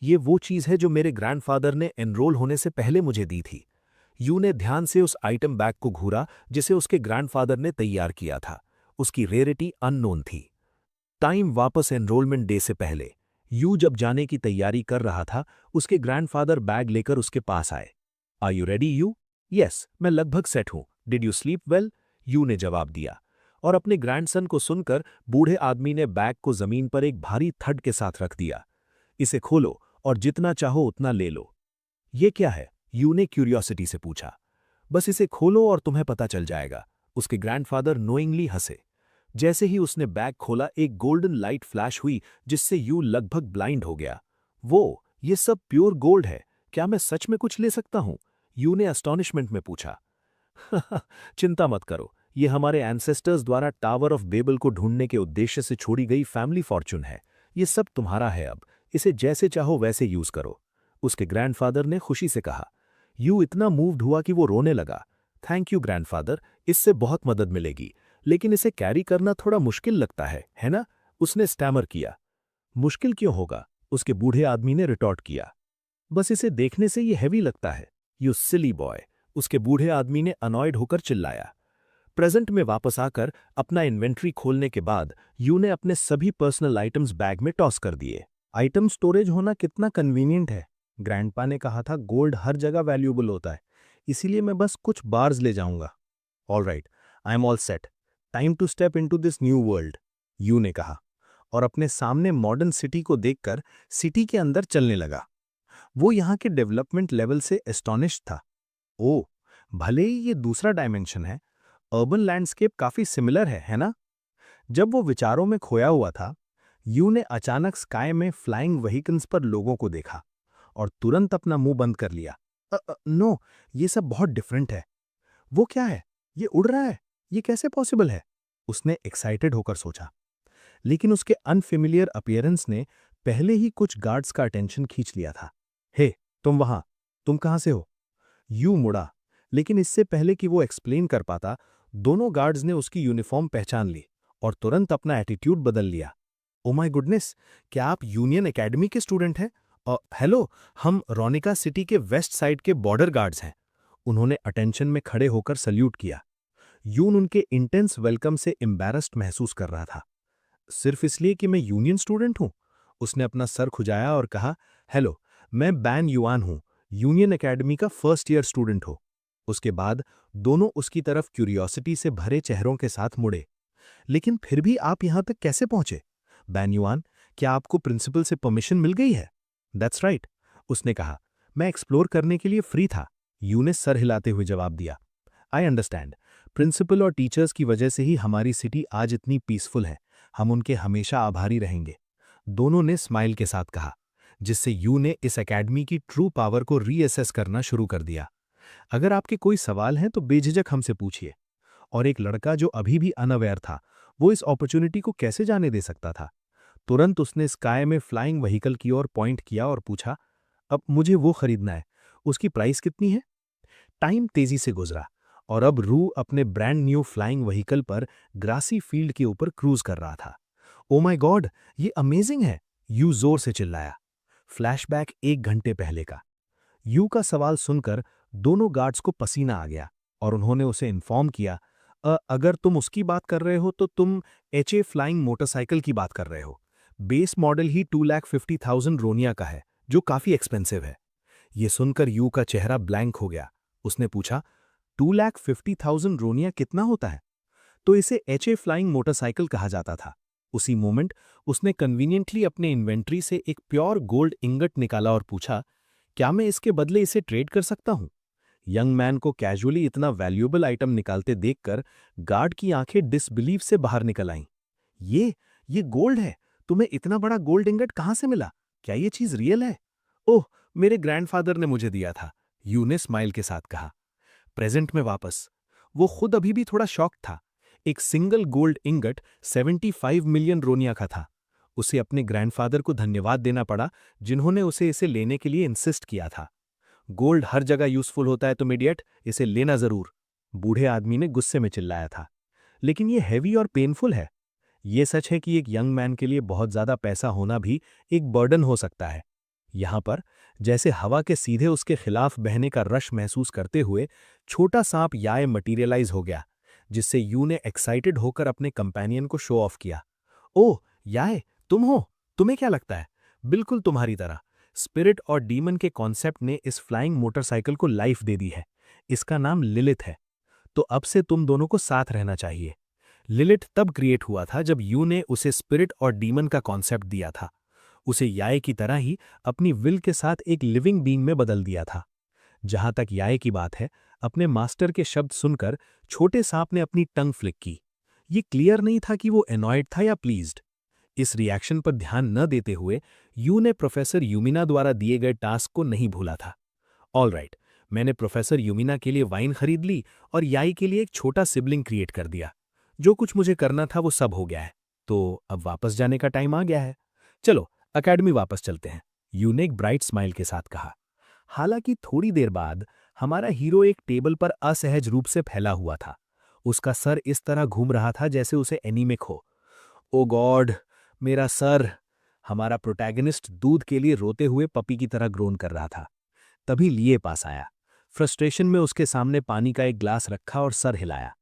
ये वो चीज़ है जो मेरे ग्रैंडफादर ने एनरोल होने से पहले मुझे दी थी। यू ने ध्यान से उस आइटम बैग को घूरा जिसे उसके ग्रैंडफादर ने तैयार किया था। उसकी रेयरिटी अननोन थी। टाइम वापस एनरोलमेंट डे से पहले यू जब जाने की तैयारी कर रहा था, उसके ग्रैंडफादर बैग लेकर उसके पास आए। Are you ready Yu? Yes, मैं लगभग सेट हूं। Did you sleep well? Yu ने जवाब दिया। और अपने ग्रैंडसन को सुनकर बूढ़े आदमी ने बैग को जमीन पर एक भारी थड के साथ रख दिया। इसे खोलो और जितना चाहो उतना ले लो। ये क्या है? यू ने क्यूरियोसिटी से पूछा। बस इसे खोलो और तुम्हें पता चल जाएगा, उसके ग्रैंडफादर नोइंगली हंसे। जैसे ही उसने बैग खोला, एक गोल्डन लाइट फ्लैश हुई जिससे यू लगभग ब्लाइंड हो गया। ये सब प्योर गोल्ड है, क्या मैं सच में कुछ ले सकता हूं? यू ने अस्टॉनिशमेंट में पूछा। चिंता मत करो, ये हमारे एंसेस्टर्स द्वारा टावर ऑफ बेबल को ढूंढने के उद्देश्य से छोड़ी गई फैमिली फॉर्चून है। ये सब तुम्हारा है, अब इसे जैसे चाहो वैसे यूज करो, उसके ग्रैंडफादर ने खुशी से कहा। यू इतना मूव्ड हुआ कि वो रोने लगा। थैंक यू ग्रैंडफादर, इससे बहुत मदद मिलेगी, लेकिन इसे कैरी करना थोड़ा मुश्किल लगता है ना? उसने स्टैमर किया। मुश्किल क्यों होगा? उसके बूढ़े आदमी ने रिटॉर्ट किया। बस इसे देखने से ये हैवी लगता है। यू सिली बॉय, उसके बूढ़े आदमी ने अनॉयड होकर चिल्लाया। प्रेजेंट में वापस आकर अपना इन्वेंट्री खोलने के बाद यू ने अपने सभी पर्सनल आइटम्स बैग में टॉस कर दिए। आइटम स्टोरेज होना कितना कन्वीनियंट है। ग्रैंडपा ने कहा था गोल्ड हर जगह वैल्यूएबल होता है, इसीलिए मैं बस कुछ बार्स ले जाऊंगा। All right, I am all set. Time to step into this new world, Yu ने कहा, और अपने सामने मॉडर्न सिटी को देखकर सिटी के अंदर चलने लगा। वो यहाँ के डेवलपमेंट लेवल से एस्टॉनिश्ड था। ओह, भले ही ये दूसरा डायमेंशन है, अर्बन लैंडस्केप काफी सिमिलर है ना? जब वो विचारों में खोया हुआ था, यू ने अचानक स्काई में फ्लाइंग व्हीकल्स पर लोगों को देखा और तुरंत अपना मुंह बंद कर लिया। नो, ये सब बहुत डिफरेंट है। वो क्या है? ये उड़ रहा है, ये कैसे पॉसिबल है? उसने एक्साइटेड होकर सोचा, लेकिन उसके अनफेमिलियर अपीयरेंस ने पहले ही कुछ गार्ड्स का अटेंशन खींच लिया था। हे, तुम वहां, तुम कहां से हो? यू मुड़ा, लेकिन इससे पहले कि वो एक्सप्लेन कर पाता, दोनों गार्ड्स ने उसकी यूनिफॉर्म पहचान ली और तुरंत अपना एटीट्यूड बदल लिया। ओ माय गुडनेस, क्या आप यूनियन एकेडमी के स्टूडेंट हैं? हेलो, हम रोनिका सिटी के वेस्ट साइड के बॉर्डर गार्ड्स हैं। उन्होंने अटेंशन में खड़े होकर सल्यूट किया। यून उनके इंटेंस वेलकम से एम्बैरस्ड महसूस कर रहा था। सिर्फ इसलिए कि मैं यूनियन स्टूडेंट हूं? उसने अपना सर खुजाया और कहा, हेलो, मैं बैन युआन हूं, यूनियन एकेडमी का फर्स्ट ईयर स्टूडेंट हो। उसके बाद दोनों उसकी तरफ क्यूरियोसिटी से भरे चेहरों के साथ मुड़े। लेकिन फिर भी आप यहां तक कैसे पहुंचे? बैन युआन, क्या आपको प्रिंसिपल से परमिशन मिल गई है? दैट्स राइट, उसने कहा। मैं एक्सप्लोर करने के लिए फ्री था, यू ने सर हिलाते हुए जवाब दिया। आई अंडरस्टैंड, प्रिंसिपल और टीचर्स की वजह से ही हमारी सिटी आज इतनी पीसफुल है। हम उनके हमेशा आभारी रहेंगे, दोनों ने स्माइल के साथ कहा। जिससे यू ने इस एकेडमी की ट्रू पावर को रीअसेस करना शुरू कर दिया। अगर आपके कोई सवाल हैं तो बेझिझक हमसे पूछिए। और एक लड़का जो अभी भी अनअवेयर था, वो इस अपॉर्चुनिटी को कैसे जाने दे सकता था? तुरंत उसने स्काई में फ्लाइंग व्हीकल की ओर पॉइंट किया और पूछा, अब मुझे वो खरीदना है, उसकी प्राइस कितनी है? टाइम तेजी से गुजरा और अब रू अपने ब्रांड न्यू फ्लाइंग व्हीकल पर ग्रासी फील्ड के ऊपर क्रूज कर रहा था। ओ माय गॉड, ये अमेजिंग है, यू जोर से चिल्लाया। फ्लैशबैक 1 घंटे पहले का। यू का सवाल सुनकर दोनों गार्ड्स को पसीना आ गया और उन्होंने उसे इन्फॉर्म किया, अगर तुम उसकी बात कर रहे हो तो तुम एचए फ्लाइंग मोटरसाइकिल की बात कर रहे हो। बेस मॉडल ही 2,50,000 रोनिया का है, जो काफी एक्सपेंसिव है। ये सुनकर यू का चेहरा ब्लैंक हो गया। उसने पूछा, 2,50,000 रोनिया कितना होता है? तो इसे एचए फ्लाइंग मोटरसाइकिल कहा जाता था। उसी मोमेंट उसने कन्वीनियंटली अपने इन्वेंट्री से एक प्योर गोल्ड इंगट निकाला और पूछा, क्या मैं इसके बदले इसे ट्रेड कर सकता हूं? यंग मैन को कैजुअली इतना वैल्यूएबल आइटम निकालते देखकर गार्ड की आंखें डिसबिलीव से बाहर निकल आईं। ये गोल्ड है। तुम्हें इतना बड़ा गोल्ड इंगट कहां से मिला? क्या ये चीज रियल है? ओह, मेरे ग्रैंडफादर ने मुझे दिया था, यू ने स्माइल के साथ कहा। प्रेजेंट में वापस। वो खुद अभी भी थोड़ा शॉक था। एक सिंगल गोल्ड इंगट 75 मिलियन रोनिया का था। उसे अपने ग्रैंडफादर को धन्यवाद देना पड़ा, जिन्होंने उसे इसे लेने के लिए इंसिस्ट किया था। गोल्ड हर जगह यूजफुल होता है तुम इडियट, इसे लेना जरूर, बूढ़े आदमी ने गुस्से में चिल्लाया था। लेकिन ये हैवी और पेनफुल है। ये सच है कि एक यंग मैन के लिए बहुत ज्यादा पैसा होना भी एक बर्डन हो सकता है। यहां पर जैसे हवा के सीधे उसके खिलाफ बहने का रश महसूस करते हुए छोटा सांप याय मटीरियलाइज हो गया, जिससे यू ने एक्साइटेड होकर अपने कंपेनियन को शो ऑफ किया। ओह याय, तुम हो? तुम्हें क्या लगता है? बिल्कुल तुम्हारी तरह। स्पिरिट और डीमन के कॉन्सेप्ट ने इस फ्लाइंग मोटरसाइकिल को लाइफ दे दी है। इसका नाम लिलिथ है। तो अब से तुम दोनों को साथ रहना चाहिए। लिलिथ तब क्रिएट हुआ था जब यू ने उसे स्पिरिट और डीमन का कॉन्सेप्ट दिया था। उसे याय की तरह ही अपनी विल के साथ एक लिविंग बीइंग में बदल दिया था। जहां तक याय की बात है, अपने मास्टर के शब्द सुनकर छोटे सांप ने अपनी टंग फ्लिक की। ये क्लियर नहीं था कि वो एनॉयड था या प्लीज्ड। इस रिएक्शन पर ध्यान न देते हुए यू ने प्रोफेसर यूमिना द्वारा दिए गए टास्क को नहीं भूला था। ऑलराइट, मैंने प्रोफेसर यूमिना के लिए वाइन खरीद ली और याई के लिए एक छोटा सिबलिंग क्रिएट कर दिया। जो कुछ मुझे करना था वो सब हो गया है, तो अब वापस जाने का टाइम आ गया है। चलो अकेडमी वापस चलते हैं, यू ने एक ब्राइट स्माइल के साथ कहा। हालांकि थोड़ी देर बाद हमारा हीरो एक टेबल पर असहज रूप से फैला हुआ था। उसका सर इस तरह घूम रहा था जैसे उसे एनीमिक हो। ओ गॉड, मेरा सर! हमारा प्रोटैगनिस्ट दूध के लिए रोते हुए पपी की तरह ग्रोन कर रहा था। तभी लिए पास आया। फ्रस्ट्रेशन में उसके सामने पानी का एक ग्लास रखा और सर हिलाया।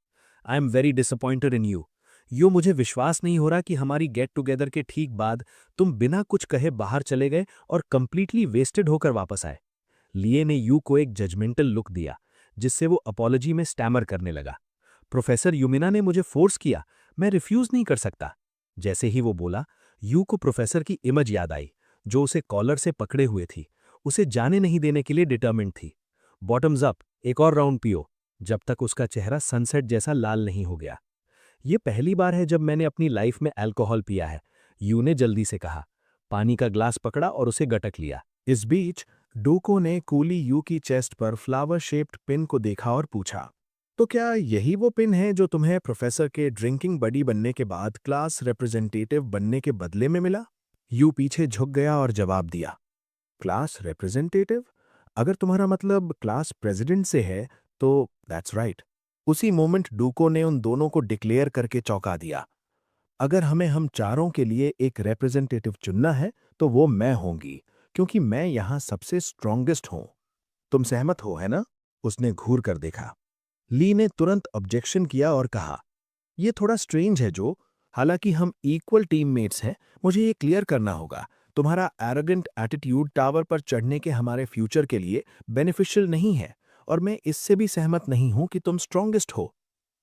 I am very disappointed in you. यो मुझे विश्वास नहीं हो रहा कि हमारी गेट टुगेदर के ठीक बाद तुम बिना कुछ कहे बाहर चले गए और कंप्लीटली वेस्टेड होकर वापस आए। लिए ने यू को एक जजमेंटल लुक दिया, जिससे वो अपॉलॉजी में स्टैमर करने लगा। प्रोफेसर यूमिना ने मुझे फोर्स किया, मैं रिफ्यूज नहीं कर सकता। जैसे ही वो बोला, यू को प्रोफेसर की इमेज याद आई, जो उसे कॉलर से पकड़े हुए थी, उसे जाने नहीं देने के लिए डिटर्मिन्ड थी। बॉटम्स अप, एक और राउंड पियो, जब तक उसका चेहरा सनसेट जैसा लाल नहीं हो गया। ये पहली बार है जब मैंने अपनी लाइफ में अल्कोहल पिया है, यू ने जल्दी से कहा। पानी का ग्लास पकड़ा और उसे गटक लिया। इस बीच डोको ने कूली यू की चेस्ट पर फ्लावर शेप्ड पिन को देखा और पूछा, तो क्या यही वो पिन है जो तुम्हें प्रोफेसर के ड्रिंकिंग बडी बनने के बाद क्लास रिप्रेजेंटेटिव बनने के बदले में मिला? यू पीछे झुक गया और जवाब दिया, क्लास रिप्रेजेंटेटिव? अगर तुम्हारा मतलब क्लास प्रेसिडेंट से है तो दैट्स राइट। उसी मोमेंट डूको ने उन दोनों को डिक्लेयर करके चौंका दिया। अगर हमें हम चारों के लिए एक रिप्रेजेंटेटिव चुनना है तो वो मैं होंगी, क्योंकि मैं यहां सबसे स्ट्रॉन्गेस्ट हूं। तुम सहमत हो, है ना? उसने घूर कर देखा। ली ने तुरंत ऑब्जेक्शन किया और कहा, यह थोड़ा स्ट्रेंज है जो, हालांकि हम इक्वल टीममेट्स हैं, मुझे ये क्लियर करना होगा, तुम्हारा एरोगेंट एटीट्यूड टावर पर चढ़ने के हमारे फ्यूचर के लिए बेनिफिशियल नहीं है, और मैं इससे भी सहमत नहीं हूं कि तुम स्ट्रॉन्गेस्ट हो।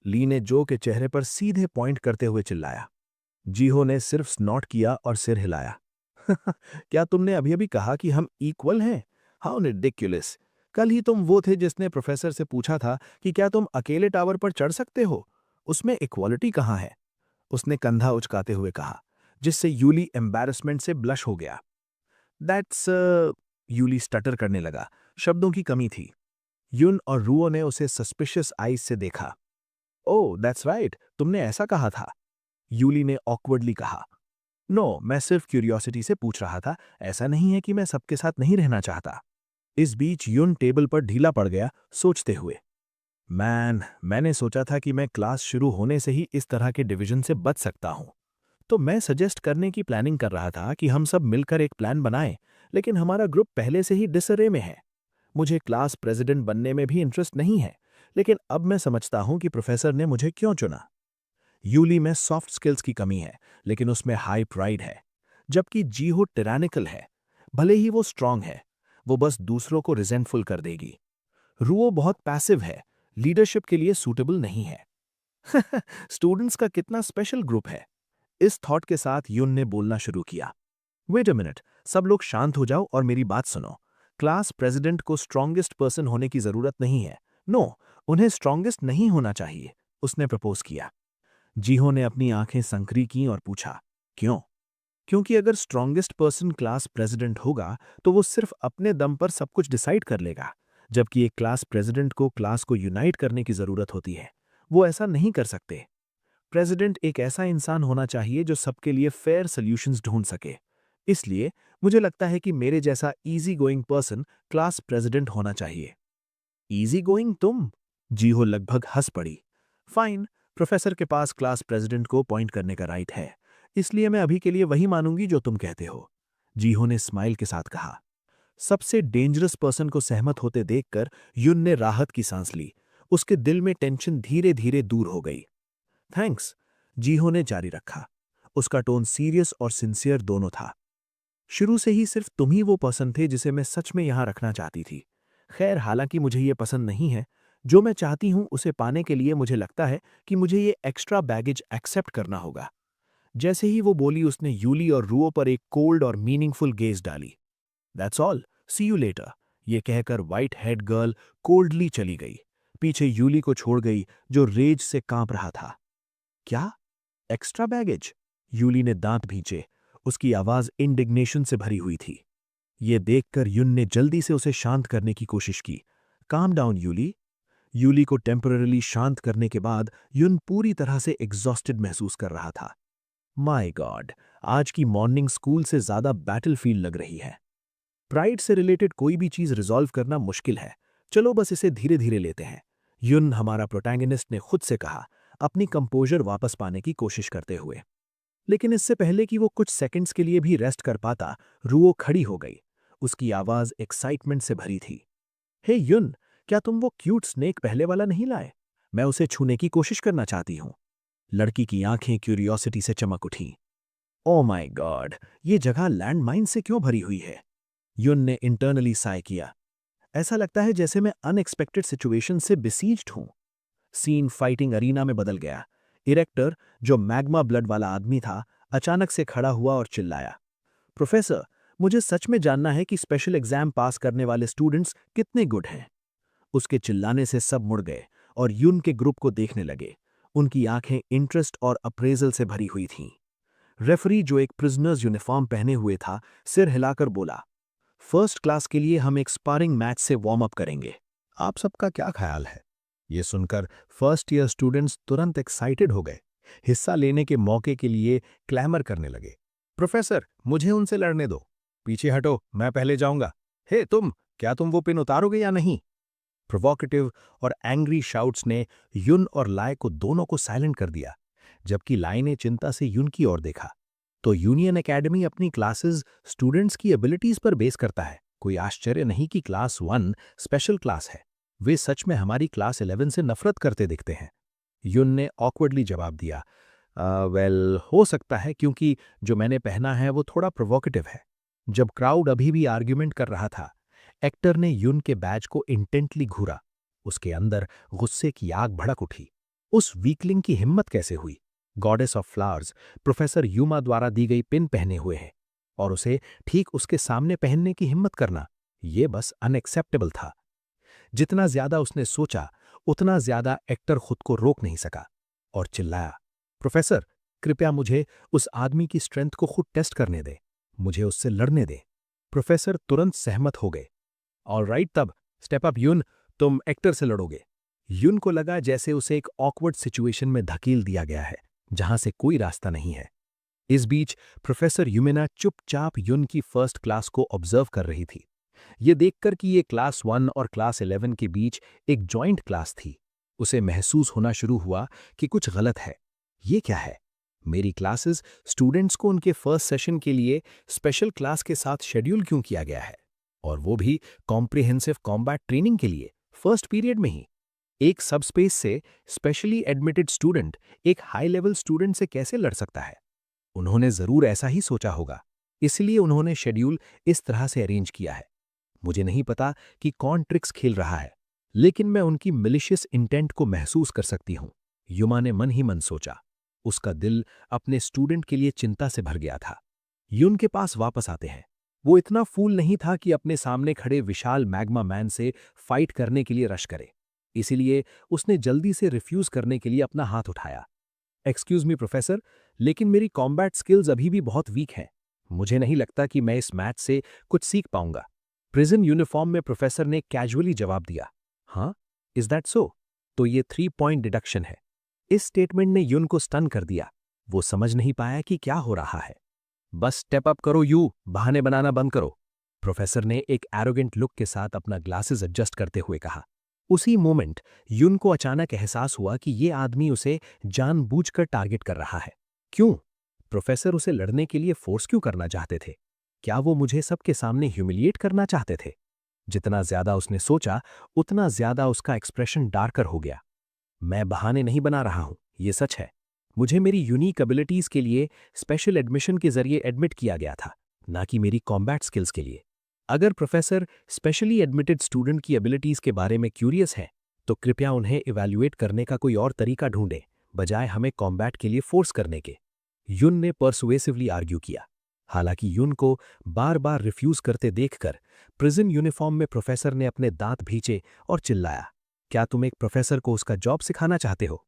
ली ने जो के चेहरे पर सीधे पॉइंट करते हुए चिल्लाया। जीहो ने सिर्फ स्नॉट किया और सिर हिलाया। क्या तुमने अभी अभी कहा कि हम इक्वल हैं? How ridiculous! कल ही तुम वो थे जिसने प्रोफेसर से पूछा था कि क्या तुम अकेले टावर पर चढ़ सकते हो? उसमें इक्वालिटी कहाँ है? उसने कंधा उचकाते हुए कहा, जिससे यूली एम्बैरसमेंट से ब्लश हो गया। दैट्स यूली स्टटर करने लगा। शब्दों की कमी थी। युन और रुओ ने उसे सस्पिशियस आईज से देखा। ओह दैट्स राइट, तुमने ऐसा कहा था, यूली ने ऑकवर्डली कहा। नो, मैं सिर्फ क्यूरियोसिटी से पूछ रहा था, ऐसा नहीं है कि मैं सबके साथ नहीं रहना चाहता। इस बीच युन टेबल पर ढीला पड़ गया, सोचते हुए। मैंने सोचा था कि मैं क्लास शुरू होने से ही इस तरह के डिवीजन से बच सकता हूं। तो मैं सजेस्ट करने की प्लानिंग कर रहा था कि हम सब मिलकर एक प्लान बनाएं, लेकिन हमारा ग्रुप पहले से ही डिसअरे में है। मुझे क्लास प्रेसिडेंट बनने में भी इंटरेस्ट नहीं है, लेकिन अब मैं समझता हूं कि प्रोफेसर ने मुझे क्यों चुना। यूली में सॉफ्ट स्किल्स की कमी है, लेकिन उसमें हाई प्राइड है, जबकि जीहो टिरानिकल है। भले ही वो स्ट्रांग है, वो बस दूसरों को रिजेंटफुल कर देगी। रुओ बहुत पैसिव है, लीडरशिप के लिए सूटेबल नहीं है। स्टूडेंट्स का कितना स्पेशल ग्रुप है। इस थॉट के साथ युन ने बोलना शुरू किया। वेट अ मिनट, सब लोग शांत हो जाओ और मेरी बात सुनो। क्लास प्रेसिडेंट को स्ट्रांगेस्ट पर्सन होने की जरूरत नहीं है। नो, उन्हें स्ट्रांगेस्ट नहीं होना चाहिए, उसने प्रपोज किया। जीहो ने अपनी आंखें संकरी की और पूछा, क्यों? क्योंकि अगर स्ट्रांगेस्ट पर्सन क्लास प्रेसिडेंट होगा तो वो सिर्फ अपने दम पर सब कुछ डिसाइड कर लेगा, जबकि एक क्लास प्रेसिडेंट को क्लास को यूनाइट करने की जरूरत होती है। वो ऐसा नहीं कर सकते। प्रेसिडेंट एक ऐसा इंसान होना चाहिए जो सबके लिए फेयर सॉल्यूशंस ढूंढ सके। इसलिए मुझे लगता है कि मेरे जैसा easy going person class president होना चाहिए। इजी गोइंग तुम? जीहो लगभग हंस पड़ी। फाइन, प्रोफेसर के पास क्लास प्रेसिडेंट को अपॉइंट करने का राइट है, इसलिए मैं अभी के लिए वही मानूंगी जो तुम कहते हो, जीहो ने स्माइल के साथ कहा। सबसे डेंजरस पर्सन को सहमत होते देखकर युन ने राहत की सांस ली। उसके दिल में टेंशन धीरे धीरे दूर हो गई। थैंक्स, जीहो ने जारी रखा। उसका टोन सीरियस और सिंसियर दोनों था। शुरू से ही सिर्फ तुम ही वो पर्सन थे जिसे मैं सच में यहां रखना चाहती थी। खैर, हालांकि मुझे ये पसंद नहीं है। जो मैं चाहती हूं उसे पाने के लिए मुझे लगता है कि मुझे ये एक्स्ट्रा बैगेज एक्सेप्ट करना होगा। जैसे ही वो बोली, उसने यूली और रुओ पर एक कोल्ड और मीनिंगफुल गेज डाली। That's all, see you later, ये कहकर व्हाइट हेड गर्ल कोल्डली चली गई। पीछे यूली को छोड़ गई, जो रेज से कांप रहा था। क्या? Extra baggage? यूली ने दांत भींचे। उसकी आवाज इंडिग्नेशन से भरी हुई थी। ये देखकर युन ने जल्दी से उसे शांत करने की कोशिश की। Calm down यूली। यूली को टेम्पररीली शांत करने के बाद युन पूरी तरह से एग्जॉस्टेड महसूस कर रहा था। माय गॉड, आज की मॉर्निंग स्कूल से ज्यादा बैटलफील्ड लग रही है। प्राइड से रिलेटेड कोई भी चीज रिजॉल्व करना मुश्किल है। चलो बस इसे धीरे धीरे लेते हैं, युन, हमारा प्रोटैगनिस्ट, ने खुद से कहा, अपनी कंपोजर वापस पाने की कोशिश करते हुए। लेकिन इससे पहले कि वो कुछ सेकंड्स के लिए भी रेस्ट कर पाता, रुओ खड़ी हो गई। उसकी आवाज एक्साइटमेंट से भरी थी। हे युन, क्या तुम वो क्यूट स्नेक पहले वाला नहीं लाए? मैं उसे छूने की कोशिश करना चाहती हूं। लड़की की आंखें क्यूरियोसिटी से चमक उठीं। ओ माय गॉड, ये जगह लैंडमाइन से क्यों भरी हुई है? युन ने इंटरनली साय किया। ऐसा लगता है जैसे मैं अनएक्सपेक्टेड सिचुएशन से बिसीज्ड हूं। सीन फाइटिंग अरीना में बदल गया। इरेक्टर, जो मैग्मा ब्लड वाला आदमी था, अचानक से खड़ा हुआ और चिल्लाया, प्रोफेसर, मुझे सच में जानना है कि स्पेशल एग्जाम पास करने वाले स्टूडेंट्स कितने गुड हैं। उसके चिल्लाने से सब मुड़ गए और युन के ग्रुप को देखने लगे। उनकी आंखें इंटरेस्ट और अप्रेजल से भरी हुई थीं। रेफरी, जो एक प्रिजनर्स यूनिफॉर्म पहने हुए था, सिर हिलाकर बोला, फर्स्ट क्लास के लिए हम एक स्पारिंग मैच से वार्म अप करेंगे। आप सबका क्या ख्याल है? ये सुनकर फर्स्ट ईयर स्टूडेंट्स तुरंत एक्साइटेड हो गए। हिस्सा लेने के मौके के लिए क्लैमर करने लगे। प्रोफेसर, मुझे उनसे लड़ने दो। पीछे हटो, मैं पहले जाऊंगा। हे तुम, क्या तुम वो पिन उतारोगे या नहीं? प्रोवोकेटिव और एंग्री शाउट्स ने युन और लाय को दोनों को साइलेंट कर दिया। जबकि लाय ने चिंता से युन की ओर देखा। तो यूनियन एकेडमी अपनी क्लासेस स्टूडेंट्स की एबिलिटीज पर बेस करता है। कोई आश्चर्य नहीं कि क्लास 1 स्पेशल क्लास है। वे सच में हमारी क्लास 11 से नफरत करते दिखते हैं। युन ने ऑकवर्डली जवाब दिया, वेल, हो सकता है, क्योंकि जो मैंने पहना है वो थोड़ा प्रोवोकेटिव है। जब क्राउड अभी भी आर्ग्यूमेंट कर रहा था, एक्टर ने युन के बैज को इंटेंटली घूरा। उसके अंदर गुस्से की आग भड़क उठी। उस वीकलिंग की हिम्मत कैसे हुई? गॉडेस ऑफ फ्लावर्स प्रोफेसर यूमा द्वारा दी गई पिन पहने हुए है, और उसे ठीक उसके सामने पहनने की हिम्मत करना, ये बस अनएक्सेप्टेबल था। जितना ज्यादा उसने सोचा, उतना ज्यादा एक्टर खुद को रोक नहीं सका और चिल्लाया, प्रोफेसर, कृपया मुझे उस आदमी की स्ट्रेंथ को खुद टेस्ट करने दे। मुझे उससे लड़ने दे। प्रोफेसर तुरंत सहमत हो गए। ऑलराइट, तब स्टेप अप यून, तुम एक्टर से लड़ोगे। यून को लगा जैसे उसे एक ऑकवर्ड सिचुएशन में धकेल दिया गया है, जहां से कोई रास्ता नहीं है। इस बीच प्रोफेसर यूमिना चुपचाप युन की फर्स्ट क्लास को ऑब्जर्व कर रही थी। ये देखकर कि ये क्लास 1 और क्लास 11 के बीच एक जॉइंट क्लास थी, उसे महसूस होना शुरू हुआ कि कुछ गलत है। ये क्या है? मेरी क्लासेस स्टूडेंट्स को उनके फर्स्ट सेशन के लिए स्पेशल क्लास के साथ शेड्यूल क्यों किया गया है? और वो भी कॉम्प्रिहेंसिव कॉम्बैट ट्रेनिंग के लिए, फर्स्ट पीरियड में ही। एक सबस्पेस से स्पेशली एडमिटेड स्टूडेंट एक हाई लेवल स्टूडेंट से कैसे लड़ सकता है? उन्होंने जरूर ऐसा ही सोचा होगा, इसलिए उन्होंने शेड्यूल इस तरह से अरेंज किया है। मुझे नहीं पता कि कौन ट्रिक्स खेल रहा है, लेकिन मैं उनकी मिलिशियस इंटेंट को महसूस कर सकती हूं, युमा ने मन ही मन सोचा। उसका दिल अपने स्टूडेंट के लिए चिंता से भर गया था। युन के पास वापस आते हैं। वो इतना फूल नहीं था कि अपने सामने खड़े विशाल मैग्मा मैन से फाइट करने के लिए रश करे, इसीलिए उसने जल्दी से रिफ्यूज करने के लिए अपना हाथ उठाया। एक्सक्यूज मी प्रोफेसर, लेकिन मेरी कॉम्बैट स्किल्स अभी भी बहुत वीक हैं। मुझे नहीं लगता कि मैं इस मैच से कुछ सीख पाऊंगा। प्रिजन यूनिफॉर्म में प्रोफेसर ने कैजुअली जवाब दिया। हाँ, इज दैट सो? तो ये 3 पॉइंट डिडक्शन है। इस स्टेटमेंट ने युन को स्टन कर दिया। वो समझ नहीं पाया कि क्या हो रहा है। बस स्टेप अप करो यू, बहाने बनाना बंद करो, प्रोफेसर ने एक एरोगेंट लुक के साथ अपना ग्लासेस एडजस्ट करते हुए कहा। उसी मोमेंट युन को अचानक एहसास हुआ कि ये आदमी उसे जानबूझकर टारगेट कर रहा है। क्यों? प्रोफेसर उसे लड़ने के लिए फोर्स क्यों करना चाहते थे? क्या वो मुझे सबके सामने ह्यूमिलिएट करना चाहते थे? जितना ज्यादा उसने सोचा, उतना ज्यादा उसका एक्सप्रेशन डार्कर हो गया। मैं बहाने नहीं बना रहा हूं, ये सच है। मुझे मेरी यूनिक एबिलिटीज के लिए स्पेशल एडमिशन के जरिए एडमिट किया गया था, ना कि मेरी कॉम्बैट स्किल्स के लिए। अगर प्रोफेसर स्पेशली एडमिटेड स्टूडेंट की एबिलिटीज के बारे में क्यूरियस हैं, तो कृपया उन्हें इवैल्यूएट करने का कोई और तरीका ढूंढें, बजाय हमें कॉम्बैट के लिए फोर्स करने के। युन ने परसुएसिवली आर्ग्यू किया। हालांकि युन को बार बार रिफ्यूज करते देखकर प्रिजन यूनिफॉर्म में प्रोफेसर ने अपने दांत भींचे और चिल्लाया, क्या तुम एक प्रोफेसर को उसका जॉब सिखाना चाहते हो?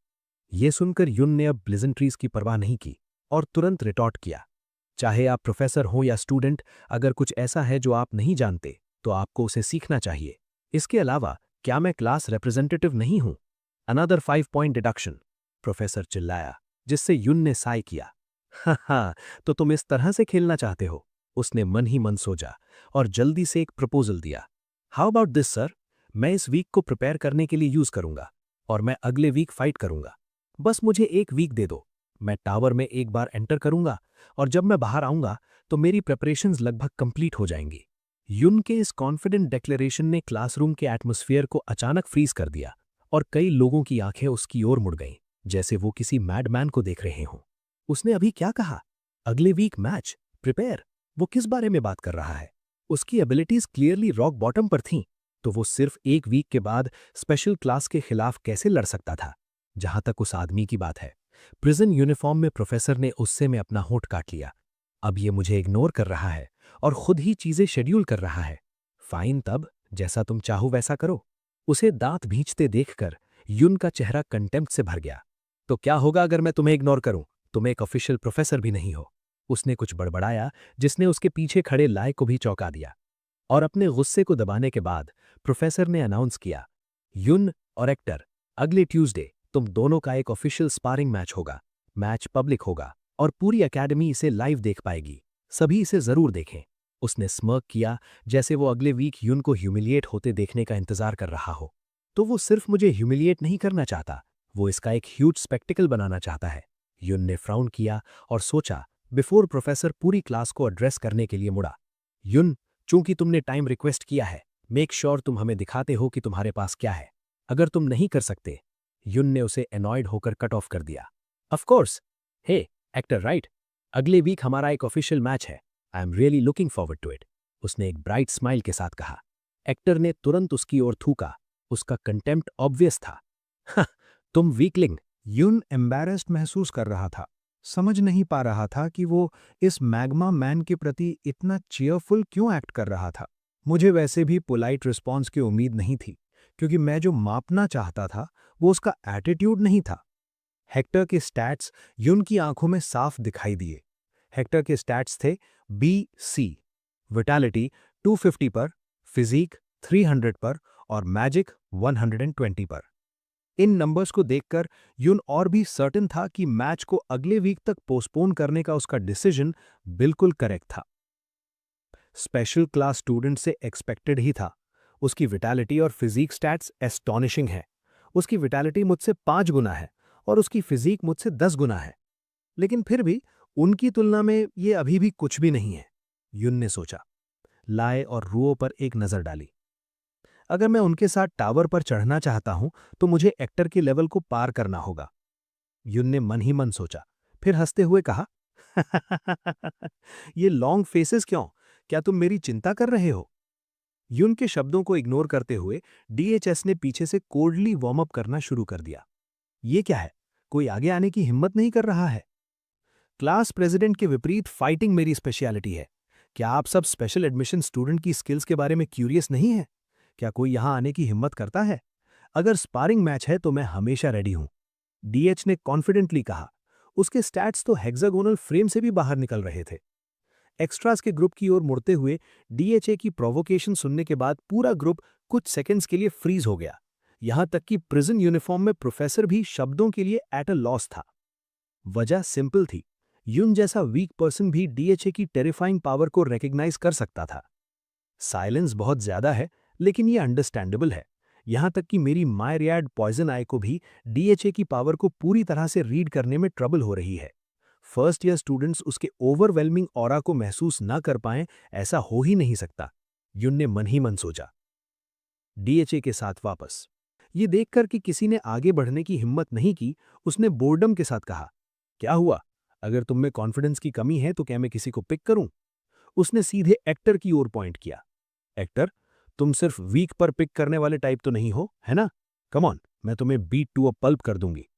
यह सुनकर युन ने अब प्लेजेंट्रीज की परवाह नहीं की और तुरंत रिटॉर्ट किया, चाहे आप प्रोफेसर हो या स्टूडेंट, अगर कुछ ऐसा है जो आप नहीं जानते तो आपको उसे सीखना चाहिए। इसके अलावा क्या मैं क्लास रिप्रेजेंटेटिव नहीं हूं? अनदर 5 पॉइंट डिडक्शन, प्रोफेसर चिल्लाया, जिससे युन ने साय किया। हाँ, तो तुम इस तरह से खेलना चाहते हो? उसने मन ही मन सोचा और जल्दी से एक प्रपोजल दिया। How about this sir? मैं इस वीक को प्रिपेयर करने के लिए यूज करूंगा और मैं अगले वीक फाइट करूंगा। बस मुझे एक वीक दे दो। मैं टावर में एक बार एंटर करूंगा और जब मैं बाहर आऊंगा तो मेरी प्रिपरेशंस लगभग कंप्लीट हो जाएंगी। युन के इस कॉन्फिडेंट डिक्लेरेशन ने क्लासरूम के एटमॉस्फेयर को अचानक फ्रीज कर दिया और कई लोगों की आंखें उसकी ओर मुड़ गईं, जैसे वो किसी मैडमैन को देख रहे हों। उसने अभी क्या कहा? अगले वीक मैच, प्रिपेयर? वो किस बारे में बात कर रहा है? उसकी एबिलिटीज क्लियरली रॉक बॉटम पर थीं, तो वो सिर्फ एक वीक के बाद स्पेशल क्लास के खिलाफ कैसे लड़ सकता था? जहां तक उस आदमी की बात है, प्रिजन यूनिफॉर्म में प्रोफेसर ने उससे में अपना होंठ काट लिया। अब ये मुझे इग्नोर कर रहा है और खुद ही चीजें शेड्यूल कर रहा है। फाइन, तब जैसा तुम चाहो वैसा करो। उसे दांत भींचते देखकर युन का चेहरा कंटेम्प्ट से भर गया। तो क्या होगा अगर मैं तुम्हें इग्नोर करूं? तुम एक ऑफिशियल प्रोफेसर भी नहीं हो। उसने कुछ बड़बड़ाया जिसने उसके पीछे खड़े लाय को भी चौंका दिया। और अपने गुस्से को दबाने के बाद प्रोफेसर ने अनाउंस किया, युन और एक्टर, अगले ट्यूसडे तुम दोनों का एक ऑफिशियल स्पारिंग मैच होगा। मैच पब्लिक होगा और पूरी एकेडमी इसे लाइव देख पाएगी। सभी इसे जरूर देखें। उसने स्मर्क किया, जैसे वो अगले वीक युन को ह्यूमिलिएट होते देखने का इंतजार कर रहा हो। तो वो सिर्फ मुझे ह्यूमिलिएट नहीं करना चाहता, वो इसका एक ह्यूज स्पेक्टिकल बनाना चाहता है। युन ने फ्राउन किया और सोचा बिफोर प्रोफेसर पूरी क्लास को एड्रेस करने के लिए मुड़ा। युन, चूंकि तुमने टाइम रिक्वेस्ट किया है, मेक श्योर तुम हमें दिखाते हो कि तुम्हारे पास क्या है। अगर तुम नहीं कर सकते, युन ने उसे एनॉयड होकर कट ऑफ कर दिया। Of course, hey actor right, अगले वीक हमारा एक ऑफिशियल मैच है। I am really looking forward to it, उसने एक ब्राइट स्माइल के साथ कहा। एक्टर ने तुरंत उसकी ओर थूका। उसका कंटेम्प्ट ऑब्वियस था। "हाँ, तुम वीकलिंग।" युन एम्बैरेस्ड महसूस कर रहा था। समझ नहीं पा रहा था कि वो इस मैग्मा मैन के प्रति इतना चीयरफुल क्यों एक्ट कर रहा था। मुझे वैसे भी पोलाइट रिस्पॉन्स की उम्मीद नहीं थी, क्योंकि मैं जो मापना चाहता था वो उसका एटीट्यूड नहीं था। हेक्टर के स्टैट्स युन की आंखों में साफ दिखाई दिए। हेक्टर के स्टैट्स थे BC, विटालिटी 250 पर, फिजिक 300 पर और मैजिक 120 पर। इन नंबर्स को देखकर यून और भी सर्टेन था कि मैच को अगले वीक तक पोस्टपोन करने का उसका डिसीजन बिल्कुल करेक्ट था। स्पेशल क्लास स्टूडेंट से एक्सपेक्टेड ही था। उसकी विटालिटी और फिजिक स्टैट्स एस्टॉनिशिंग है। उसकी विटालिटी मुझसे 5 गुना है और उसकी फिजिक मुझसे 10 गुना है। लेकिन फिर भी उनकी तुलना में ये अभी भी कुछ भी नहीं है, युन ने सोचा। लाए और रुओ पर एक नजर डाली। अगर मैं उनके साथ टावर पर चढ़ना चाहता हूं तो मुझे एक्टर के लेवल को पार करना होगा, युन ने मन ही मन सोचा। फिर हंसते हुए कहा, ये लॉन्ग फेसेस क्यों? क्या तुम मेरी चिंता कर रहे हो? युन के शब्दों को इग्नोर करते हुए डीएचएस ने पीछे से कोल्डली वार्म अप करना शुरू कर दिया। ये क्या है? कोई आगे आने की हिम्मत नहीं कर रहा है? क्लास प्रेसिडेंट के विपरीत फाइटिंग मेरी स्पेशलिटी है। क्या आप सब स्पेशल एडमिशन स्टूडेंट की स्किल्स के बारे में क्यूरियस नहीं है? क्या कोई यहां आने की हिम्मत करता है? अगर स्पारिंग मैच है तो मैं हमेशा रेडी हूं, डीएच ने कॉन्फिडेंटली कहा। उसके स्टैट्स तो हेक्सागोनल फ्रेम से भी बाहर निकल रहे थे। एक्स्ट्रास के ग्रुप की ओर मुड़ते हुए डीएचए की प्रोवोकेशन सुनने के बाद पूरा ग्रुप कुछ सेकंड्स के लिए फ्रीज हो गया। यहां तक कि प्रिजन यूनिफॉर्म में प्रोफेसर भी शब्दों के लिए एट अ लॉस था। वजह सिंपल थी, युन जैसा वीक पर्सन भी डीएचए की टेरिफाइंग पावर को रिकॉग्नाइज कर सकता था। साइलेंस बहुत ज्यादा है, लेकिन ये अंडरस्टैंडेबल है। यहां तक कि मेरी मायरियाड पॉइजन आई को भी डीएचए की पावर को पूरी तरह से रीड करने में ट्रबल हो रही है। फर्स्ट ईयर स्टूडेंट्स उसके ओवरवेलमिंग ऑरा को महसूस न कर पाएं, ऐसा हो ही नहीं सकता, युन ने मन ही मन सोचा। डीएचए के साथ वापस। ये देखकर कि किसी ने आगे बढ़ने की हिम्मत नहीं की, उसने बोर्डम के साथ कहा, क्या हुआ? अगर तुम में कॉन्फिडेंस की कमी है तो क्या मैं किसी को पिक करूं? उसने सीधे एक्टर की ओर पॉइंट किया। एक्टर, तुम सिर्फ वीक पर पिक करने वाले टाइप तो नहीं हो, है ना? कम ऑन, मैं तुम्हें बीट टू अ पल्प कर दूंगी।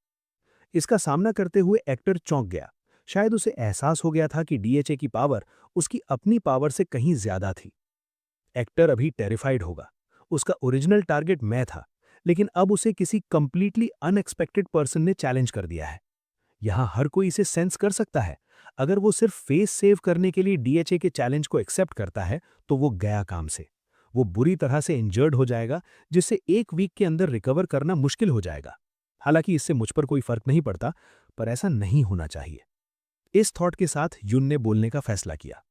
इसका सामना करते हुए एक्टर चौंक गया। शायद उसे एहसास हो गया था कि डीएचए की पावर उसकी अपनी पावर से कहीं ज्यादा थी। एक्टर अभी टेरिफाइड होगा। उसका ओरिजिनल टारगेट मैं था, लेकिन अब उसे किसी कंप्लीटली अनएक्सपेक्टेड पर्सन ने चैलेंज कर दिया है। यहां हर कोई इसे सेंस कर सकता है। अगर वो सिर्फ फेस सेव करने के लिए डीएचए के चैलेंज को एक्सेप्ट करता है तो वो गया काम से। वो बुरी तरह से इंजर्ड हो जाएगा, जिससे एक वीक के अंदर रिकवर करना मुश्किल हो जाएगा। हालांकि इससे मुझ पर कोई फर्क नहीं पड़ता, पर ऐसा नहीं होना चाहिए। इस थॉट के साथ युन ने बोलने का फैसला किया।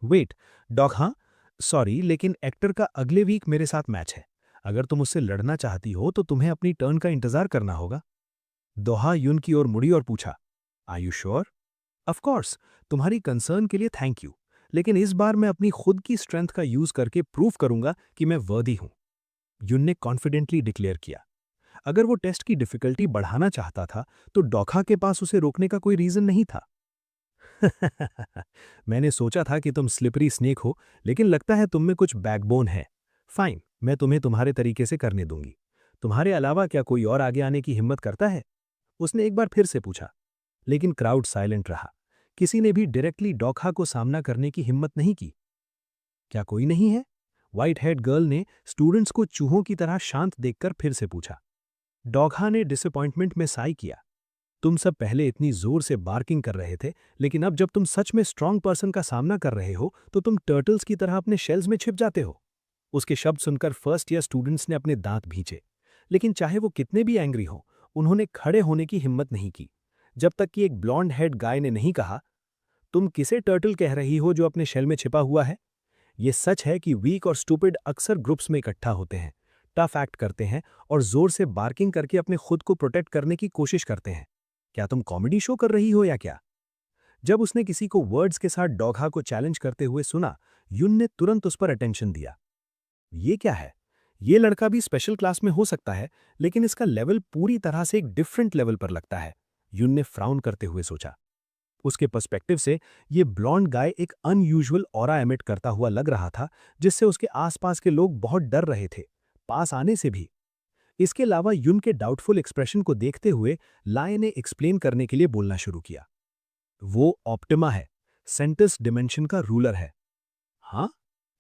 वेट, डॉग, हाँ सॉरी, लेकिन एक्टर का अगले वीक मेरे साथ मैच है। अगर तुम उससे लड़ना चाहती हो तो तुम्हें अपनी टर्न का इंतजार करना होगा। दोहा युन की ओर मुड़ी और पूछा, are you sure? Of course, तुम्हारी कंसर्न के लिए थैंक यू, लेकिन इस बार मैं अपनी खुद की स्ट्रेंथ का यूज करके प्रूव करूंगा कि मैं वर्दी हूं, युन ने कॉन्फिडेंटली डिक्लेयर किया। अगर वो टेस्ट की डिफिकल्टी बढ़ाना चाहता था तो डोखा के पास उसे रोकने का कोई रीजन नहीं था। मैंने सोचा था कि तुम स्लिपरी स्नेक हो, लेकिन लगता है तुम में कुछ बैकबोन है। फाइन, मैं तुम्हें तुम्हारे तरीके से करने दूंगी। तुम्हारे अलावा क्या कोई और आगे आने की हिम्मत करता है? उसने एक बार फिर से पूछा, लेकिन क्राउड साइलेंट रहा। किसी ने भी डायरेक्टली डोखा को सामना करने की हिम्मत नहीं की। क्या कोई नहीं है? व्हाइट हेड गर्ल ने स्टूडेंट्स को चूहों की तरह शांत देखकर फिर से पूछा। डोखा ने डिसअपॉइंटमेंट में साई किया। तुम सब पहले इतनी जोर से बार्किंग कर रहे थे, लेकिन अब जब तुम सच में स्ट्रांग पर्सन का सामना कर रहे हो तो तुम टर्टल्स की तरह अपने शेल्स में छिप जाते हो। उसके शब्द सुनकर फर्स्ट ईयर स्टूडेंट्स ने अपने दांत भींचे, लेकिन चाहे वो कितने भी एंग्री हो, उन्होंने खड़े होने की हिम्मत नहीं की, जब तक कि एक ब्लॉन्ड हेड गाय ने नहीं कहा, तुम किसे टर्टल कह रही हो जो अपने शेल में छिपा हुआ है? ये सच है कि वीक और स्टूपिड अक्सर ग्रुप्स में इकट्ठा होते हैं, टफ एक्ट करते हैं और जोर से बार्किंग करके अपने खुद को प्रोटेक्ट करने की कोशिश करते हैं। क्या तुम कॉमेडी शो कर रही हो या क्या? जब उसने किसी को वर्ड्स के साथ डोखा को चैलेंज करते हुए सुना, युन ने तुरंत उस पर अटेंशन दिया। ये क्या है? ये लड़का भी स्पेशल क्लास में हो सकता है, लेकिन इसका लेवल पूरी तरह से एक डिफरेंट लेवल पर लगता है, युन ने फ्राउन करते हुए सोचा। उसके पर्सपेक्टिव से ये ब्लॉन्ड गाय एक अनयूजुअल ऑरा एमिट करता हुआ लग रहा था, जिससे उसके आसपास के लोग बहुत डर रहे थे, पास आने से भी। इसके अलावा युन के डाउटफुल एक्सप्रेशन को देखते हुए लाए ने एक्सप्लेन करने के लिए बोलना शुरू किया। वो ऑप्टिमा है, सेंटस डिमेंशन का रूलर है। हाँ,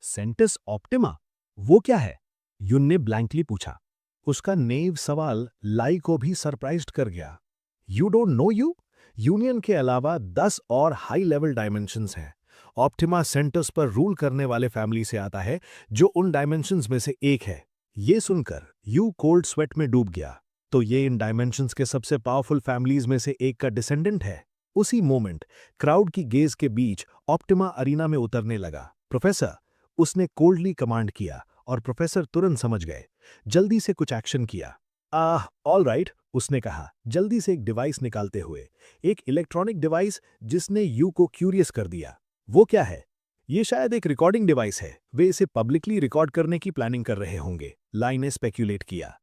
सेंटस ऑप्टिमा? वो क्या है? युन ने ब्लैंकली पूछा। उसका नेव सवाल लाई को भी सरप्राइज्ड कर गया। You don't know you? Union के अलावा 10 और हाई लेवल डायमेंशंस हैं, ऑप्टिमा सेंटर्स पर रूल करने वाले फैमिली से आता है जो उन डायमेंशंस में से एक है। ये सुनकर यू कोल्ड स्वेट में डूब गया। तो ये इन डायमेंशंस के सबसे पावरफुल फैमिलीज में से एक का डिसेंडेंट है। उसी मोमेंट क्राउड की गेज के बीच ऑप्टिमा अरीना में उतरने लगा। प्रोफेसर, उसने कोल्डली कमांड किया और प्रोफेसर तुरंत समझ गए। जल्दी से कुछ एक्शन किया। ऑल राइट, उसने कहा, जल्दी से एक डिवाइस निकालते हुए। एक इलेक्ट्रॉनिक डिवाइस जिसने यू को क्यूरियस कर दिया। वो क्या है? ये शायद एक रिकॉर्डिंग डिवाइस है। वे इसे पब्लिकली रिकॉर्ड करने की प्लानिंग कर रहे होंगे, लाई ने स्पेक्यूलेट किया।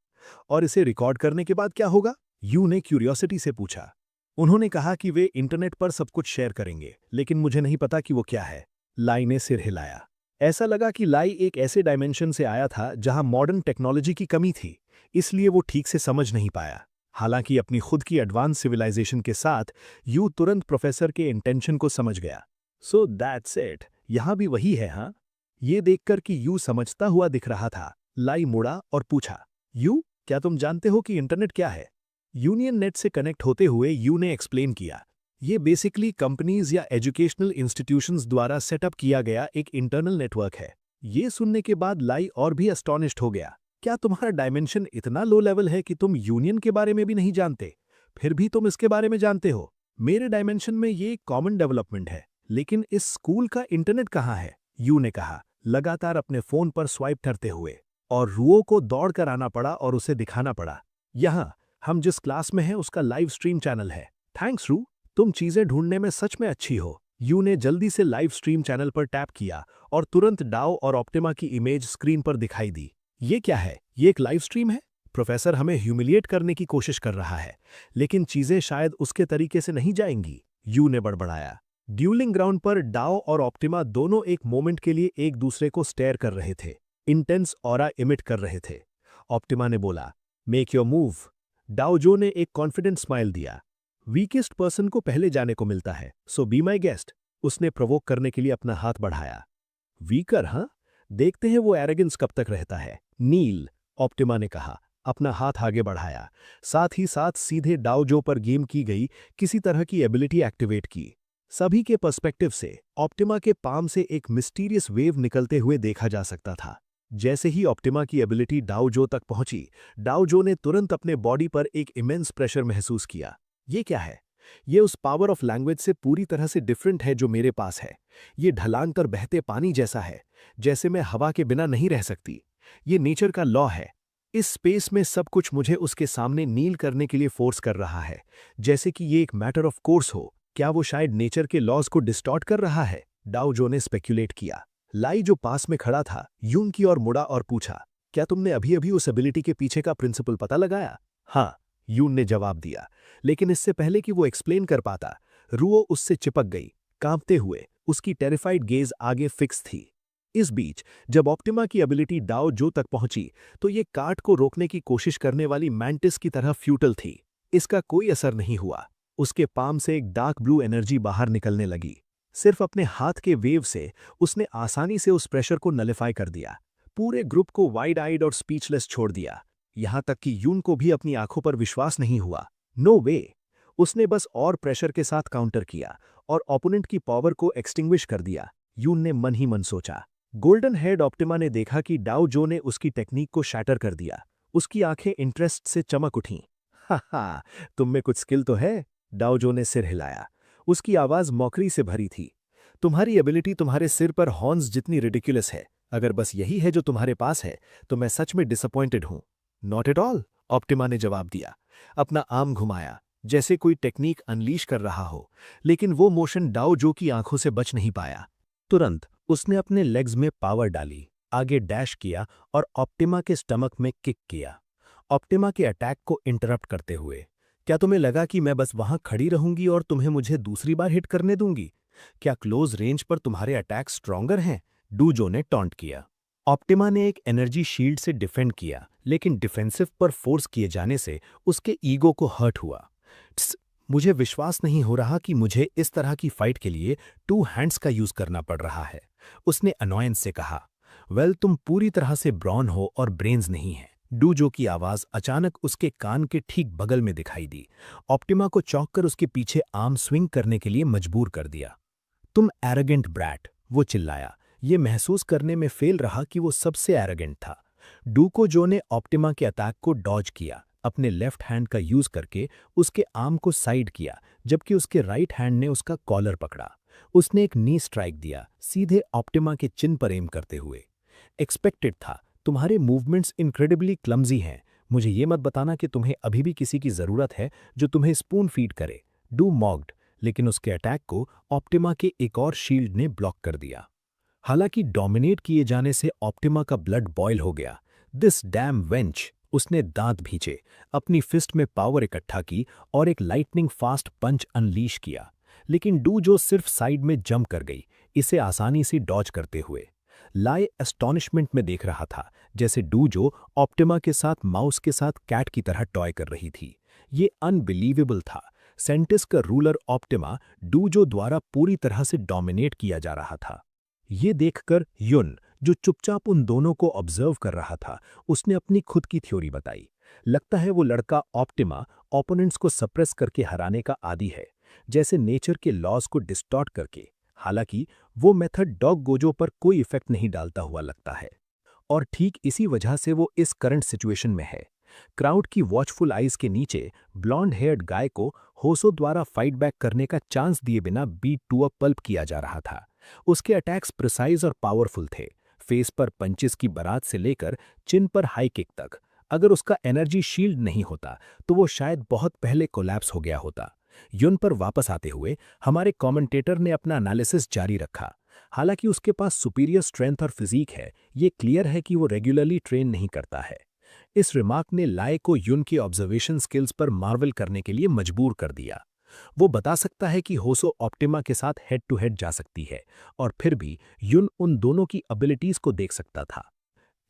और इसे रिकॉर्ड करने के बाद क्या होगा? यू ने क्यूरियोसिटी से पूछा। उन्होंने कहा कि वे इंटरनेट पर सब कुछ शेयर करेंगे, लेकिन मुझे नहीं पता कि वो क्या है। लाई ने सिर हिलाया। ऐसा लगा कि लाई एक ऐसे डायमेंशन से आया था जहां मॉडर्न टेक्नोलॉजी की कमी थी, इसलिए वो ठीक से समझ नहीं पाया। हालांकि अपनी खुद की एडवांस सिविलाइजेशन के साथ यू तुरंत प्रोफेसर के इंटेंशन को समझ गया। सो दैट्स इट, यहां भी वही है हाँ? ये देखकर कि यू समझता हुआ दिख रहा था, लाई मुड़ा और पूछा, यू, क्या तुम जानते हो कि इंटरनेट क्या है? यूनियन नेट से कनेक्ट होते हुए यू ने एक्सप्लेन किया, ये बेसिकली कंपनीज या एजुकेशनल इंस्टीट्यूशंस द्वारा सेटअप किया गया एक इंटरनल नेटवर्क है। ये सुनने के बाद लाई और भी एस्टॉनिश्ड हो गया। क्या तुम्हारा डायमेंशन इतना लो लेवल है कि तुम यूनियन के बारे में भी नहीं जानते? फिर भी तुम इसके बारे में जानते हो। मेरे डायमेंशन में ये एक कॉमन डेवलपमेंट है, लेकिन इस स्कूल का इंटरनेट कहाँ है? यू ने कहा, लगातार अपने फोन पर स्वाइप करते हुए। और रुओ को दौड़ कर आना पड़ा और उसे दिखाना पड़ा। यहाँ हम जिस क्लास में हैं उसका लाइव स्ट्रीम चैनल है। थैंक्स रू, तुम चीजें ढूंढने में सच में अच्छी हो। यू ने जल्दी से लाइव स्ट्रीम चैनल पर टैप किया और तुरंत डाओ और ऑप्टिमा की इमेज स्क्रीन पर दिखाई दी। ये क्या है? ये एक लाइव स्ट्रीम है? प्रोफेसर हमें ह्यूमिलिएट करने की कोशिश कर रहा है, लेकिन चीजें शायद उसके तरीके से नहीं जाएंगी, यू ने बड़बड़ाया। ड्यूलिंग ग्राउंड पर डाओ और ऑप्टिमा दोनों एक मोमेंट के लिए एक दूसरे को स्टेयर कर रहे थे, इंटेंस ऑरा इमिट कर रहे थे। ऑप्टिमा ने बोला, मेक योर मूव। डाओजो ने एक कॉन्फिडेंट स्माइल दिया। वीकेस्ट पर्सन को पहले जाने को मिलता है, सो बी माई गेस्ट। उसने प्रोवोक करने के लिए अपना हाथ बढ़ाया। वीकर हाँ? देखते हैं वो एरोगेंस कब तक रहता है। नील, ऑप्टिमा ने कहा, अपना हाथ आगे बढ़ाया। साथ ही साथ सीधे डाओजो पर गेम की गई किसी तरह की एबिलिटी एक्टिवेट की। सभी के पर्सपेक्टिव से ऑप्टिमा के पाम से एक मिस्टीरियस वेव निकलते हुए देखा जा सकता था। जैसे ही ऑप्टिमा की एबिलिटी डाओजो तक पहुंची, डाओजो ने तुरंत अपने बॉडी पर एक इमेंस प्रेशर महसूस किया। ये क्या है? ये उस पावर ऑफ लैंग्वेज से पूरी तरह से डिफरेंट है जो मेरे पास है। ये ढलान कर बहते पानी जैसा है, जैसे मैं हवा के बिना नहीं रह सकती। ये नेचर का लॉ है। इस स्पेस में सब कुछ मुझे उसके सामने नील करने के लिए फोर्स कर रहा है, जैसे कि ये एक मैटर ऑफ कोर्स हो। क्या वो शायद नेचर के लॉज को डिस्टॉर्ट कर रहा है? डाओजो ने स्पेक्यूलेट किया। लाई जो पास में खड़ा था यून की ओर मुड़ा और पूछा, क्या तुमने अभी अभी उस एबिलिटी के पीछे का प्रिंसिपल पता लगाया? हाँ, यून ने जवाब दिया। लेकिन इससे पहले कि वो एक्सप्लेन कर पाता, रुओ उससे चिपक गई, कांपते हुए। उसकी टेरिफाइड गेज आगे फिक्स थी। इस बीच जब ऑप्टिमा की एबिलिटी डाओजो तक पहुंची, तो ये काट को रोकने की कोशिश करने वाली मैंटिस की तरह फ्यूटल थी। इसका कोई असर नहीं हुआ। उसके पाम से एक डार्क ब्लू एनर्जी बाहर निकलने लगी। सिर्फ अपने हाथ के वेव से उसने आसानी से उस प्रेशर को नलिफाई कर दिया। पूरे ग्रुप को वाइड आइड और स्पीचलेस छोड़ दिया। यहां तक कि यून को भी अपनी आंखों पर विश्वास नहीं हुआ। नो वे! उसने बस और प्रेशर के साथ काउंटर किया और ओपोनेंट की पावर को एक्सटिंग्विश कर दिया। यून ने मन ही मन सोचा। गोल्डन हेड ऑप्टिमा ने देखा कि डाओजो ने उसकी टेक्निक को शैटर कर दिया। उसकी आंखें इंटरेस्ट से चमक उठीं। हा, तुम में कुछ स्किल तो है? डाओजो ने सिर हिलाया। उसकी आवाज मौकरी से भरी थी। तुम्हारी एबिलिटी तुम्हारे सिर पर हॉर्न्स जितनी रिडिकुलस है। अगर बस यही है जो तुम्हारे पास है, तो मैं सच में डिसअपॉइंटेड हूं। नॉट एट ऑल, ऑप्टिमा ने जवाब दिया। अपना आर्म घुमाया, जैसे कोई टेक्निक अनलीश कर रहा हो, लेकिन वो मोशन डाओजो की आंखों से बच नहीं पाया। तुरंत उसने अपने लेग्स में पावर डाली, आगे डैश किया और ऑप्टिमा के स्टमक में किक किया, ऑप्टिमा के अटैक को इंटरप्ट करते हुए। क्या तुम्हें लगा कि मैं बस वहां खड़ी रहूंगी और तुम्हें मुझे दूसरी बार हिट करने दूंगी? क्या क्लोज रेंज पर तुम्हारे अटैक स्ट्रॉन्गर हैं? डूजो ने टॉन्ट किया। ऑप्टिमा ने एक एनर्जी शील्ड से डिफेंड किया, लेकिन डिफेंसिव पर फोर्स किए जाने से उसके ईगो को हर्ट हुआ। मुझे विश्वास नहीं हो रहा कि मुझे इस तरह की फाइट के लिए 2 हैंड्स का यूज करना पड़ रहा है, उसने अनॉयंस से कहा। वेल, तुम पूरी तरह से ब्रॉन हो और ब्रेन्स नहीं है। डूजो की आवाज अचानक उसके कान के ठीक बगल में दिखाई दी। ऑप्टिमा को चौंक कर उसके पीछे आर्म स्विंग करने के लिए मजबूर कर दिया। तुम एरोगेंट ब्रैट, वो चिल्लाया। ये महसूस करने में फेल रहा कि वो सबसे एरोगेंट था। डूको ने ऑप्टिमा के अटैक को डॉज किया, अपने लेफ्ट हैंड का यूज करके उसके आर्म को साइड किया, जबकि उसके राइट हैंड ने उसका कॉलर पकड़ा। उसने एक नी स्ट्राइक दिया, सीधे ऑप्टिमा के चिन पर एम करते हुए। एक्सपेक्टेड था, तुम्हारे मूवमेंट्स इनक्रेडिबली क्लमजी हैं। मुझे ये मत बताना कि तुम्हें अभी भी किसी की जरूरत है जो तुम्हें स्पून फीड करे। डू मॉक्ड, लेकिन उसके अटैक को ऑप्टिमा के एक और शील्ड ने ब्लॉक कर दिया। हालांकि डोमिनेट किए जाने से ऑप्टिमा का ब्लड बॉयल हो गया। दिस डैम वेंच, उसने दांत भींचे, अपनी फिस्ट में पावर इकट्ठा की और एक लाइटनिंग फास्ट पंच अनलीश किया। लेकिन डू सिर्फ साइड में जंप कर गई, इसे आसानी से डॉज करते हुए। लाए एस्टॉनिशमेंट में देख रहा था, जैसे डू ऑप्टिमा के साथ माउस के साथ कैट की तरह टॉय कर रही थी। ये अनबिलीवेबल था। सेंटिस का रूलर ऑप्टिमा डू द्वारा पूरी तरह से डोमिनेट किया जा रहा था। ये देखकर युन, जो चुपचाप उन दोनों को ऑब्जर्व कर रहा था, उसने अपनी खुद की थ्योरी बताई। लगता है वो लड़का ऑप्टिमा ओपोनेंट्स को सप्रेस करके हराने का आदी है, जैसे नेचर के लॉज को डिस्टॉर्ट करके। हालांकि वो मेथड डॉग गोजो पर कोई इफेक्ट नहीं डालता हुआ लगता है, और ठीक इसी वजह से वो इस करंट सिचुएशन में है। क्राउड की वॉचफुल आइज के नीचे ब्लॉन्ड हेयर्ड गाय को होसो द्वारा फाइट बैक करने का चांस दिए बिना बीट टू अ पल्प किया जा रहा था। उसके अटैक्स प्रिसाइज और पावरफुल थे, फेस पर पंचेस की बारात से लेकर चिन पर हाई किक तक। अगर उसका एनर्जी शील्ड नहीं होता तो वो शायद बहुत पहले कोलैप्स हो गया होता। युन पर वापस आते हुए हमारे कमेंटेटर ने अपना एनालिसिस जारी रखा। हालांकि उसके पास सुपीरियर स्ट्रेंथ और फिजिक है, ये क्लियर है कि वो रेगुलरली ट्रेन नहीं करता है। इस रिमार्क ने लाए को युन की ऑब्जर्वेशन स्किल्स पर मार्वल करने के लिए मजबूर कर दिया। वो बता सकता है कि होसो ऑप्टिमा के साथ हेड टू हेड जा सकती है, और फिर भी युन उन दोनों की एबिलिटीज को देख सकता था।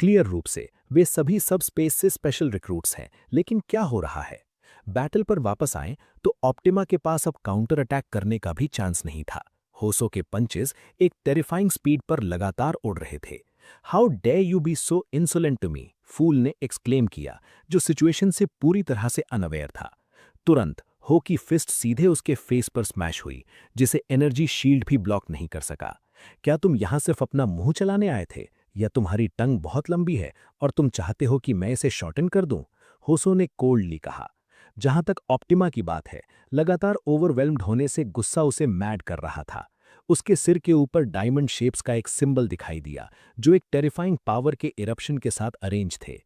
क्लियर रूप से वे सभी सब स्पेस से स्पेशल रिक्रूट्स हैं, लेकिन क्या हो रहा है? बैटल पर वापस आएं तो ऑप्टिमा के पास अब काउंटर अटैक करने का भी चांस नहीं था। होसो के पंचेस एक टेरिफाइंग स्पीड पर लगातार उड़ रहे थे। How dare you be so insolent to me, फूल ने एक्सक्लेम किया, जो सिचुएशन से पूरी तरह से अनअवेयर था। तुरंत हो की फिस्ट सीधे उसके फेस पर स्मैश हुई, जिसे एनर्जी शील्ड भी ब्लॉक नहीं कर सका। क्या तुम यहां सिर्फ अपना मुंह चलाने आए थे, या तुम्हारी टंग बहुत लंबी है और तुम चाहते हो कि मैं इसे शॉर्टन कर दूं? होसो ने कोल्डली कहा। जहां तक ऑप्टिमा की बात है, लगातार ओवरवेल्म्ड होने से गुस्सा उसे मैड कर रहा था। उसके सिर के ऊपर डायमंड शेप्स का एक सिंबल दिखाई दिया, जो एक टेरिफाइंग पावर के इरप्शन के साथ अरेंज थे।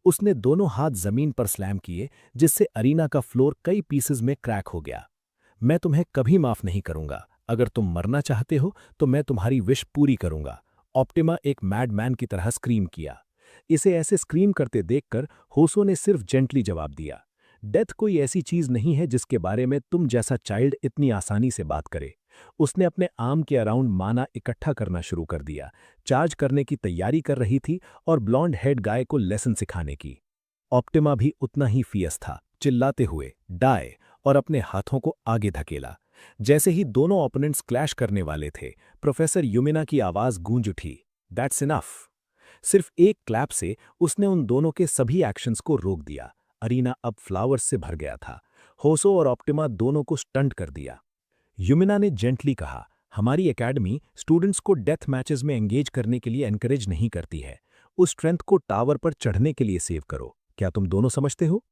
उसने दोनों हाथ जमीन पर स्लैम किए, जिससे अरीना का फ्लोर कई पीसेस में क्रैक हो गया। मैं तुम्हें कभी माफ नहीं करूंगा। अगर तुम मरना चाहते हो तो मैं तुम्हारी विश पूरी करूंगा, ऑप्टिमा एक मैडमैन की तरह स्क्रीम किया। इसे ऐसे स्क्रीम करते देखकर होसो ने सिर्फ जेंटली जवाब दिया, डेथ कोई ऐसी चीज नहीं है जिसके बारे में तुम जैसा चाइल्ड इतनी आसानी से बात करे। उसने अपने आर्म के अराउंड माना इकट्ठा करना शुरू कर दिया, चार्ज करने की तैयारी कर रही थी और ब्लॉन्ड हेड गाय को लेसन सिखाने की। ऑप्टिमा भी उतना ही फियस था, चिल्लाते हुए डाई और अपने हाथों को आगे धकेला। जैसे ही दोनों ओपोनेंट्स क्लैश करने वाले थे, प्रोफेसर यूमिना की आवाज गूंज उठी, दैट्स इनफ। सिर्फ एक क्लैप से उसने उन दोनों के सभी एक्शंस को रोक दिया। अरीना अब फ्लावर्स से भर गया था। होसो और ऑप्टिमा दोनों को स्टंट कर दिया। यूमिना ने जेंटली कहा, हमारी एकेडमी स्टूडेंट्स को डेथ मैचेस में एंगेज करने के लिए एनकरेज नहीं करती है। उस स्ट्रेंथ को टावर पर चढ़ने के लिए सेव करो। क्या तुम दोनों समझते हो?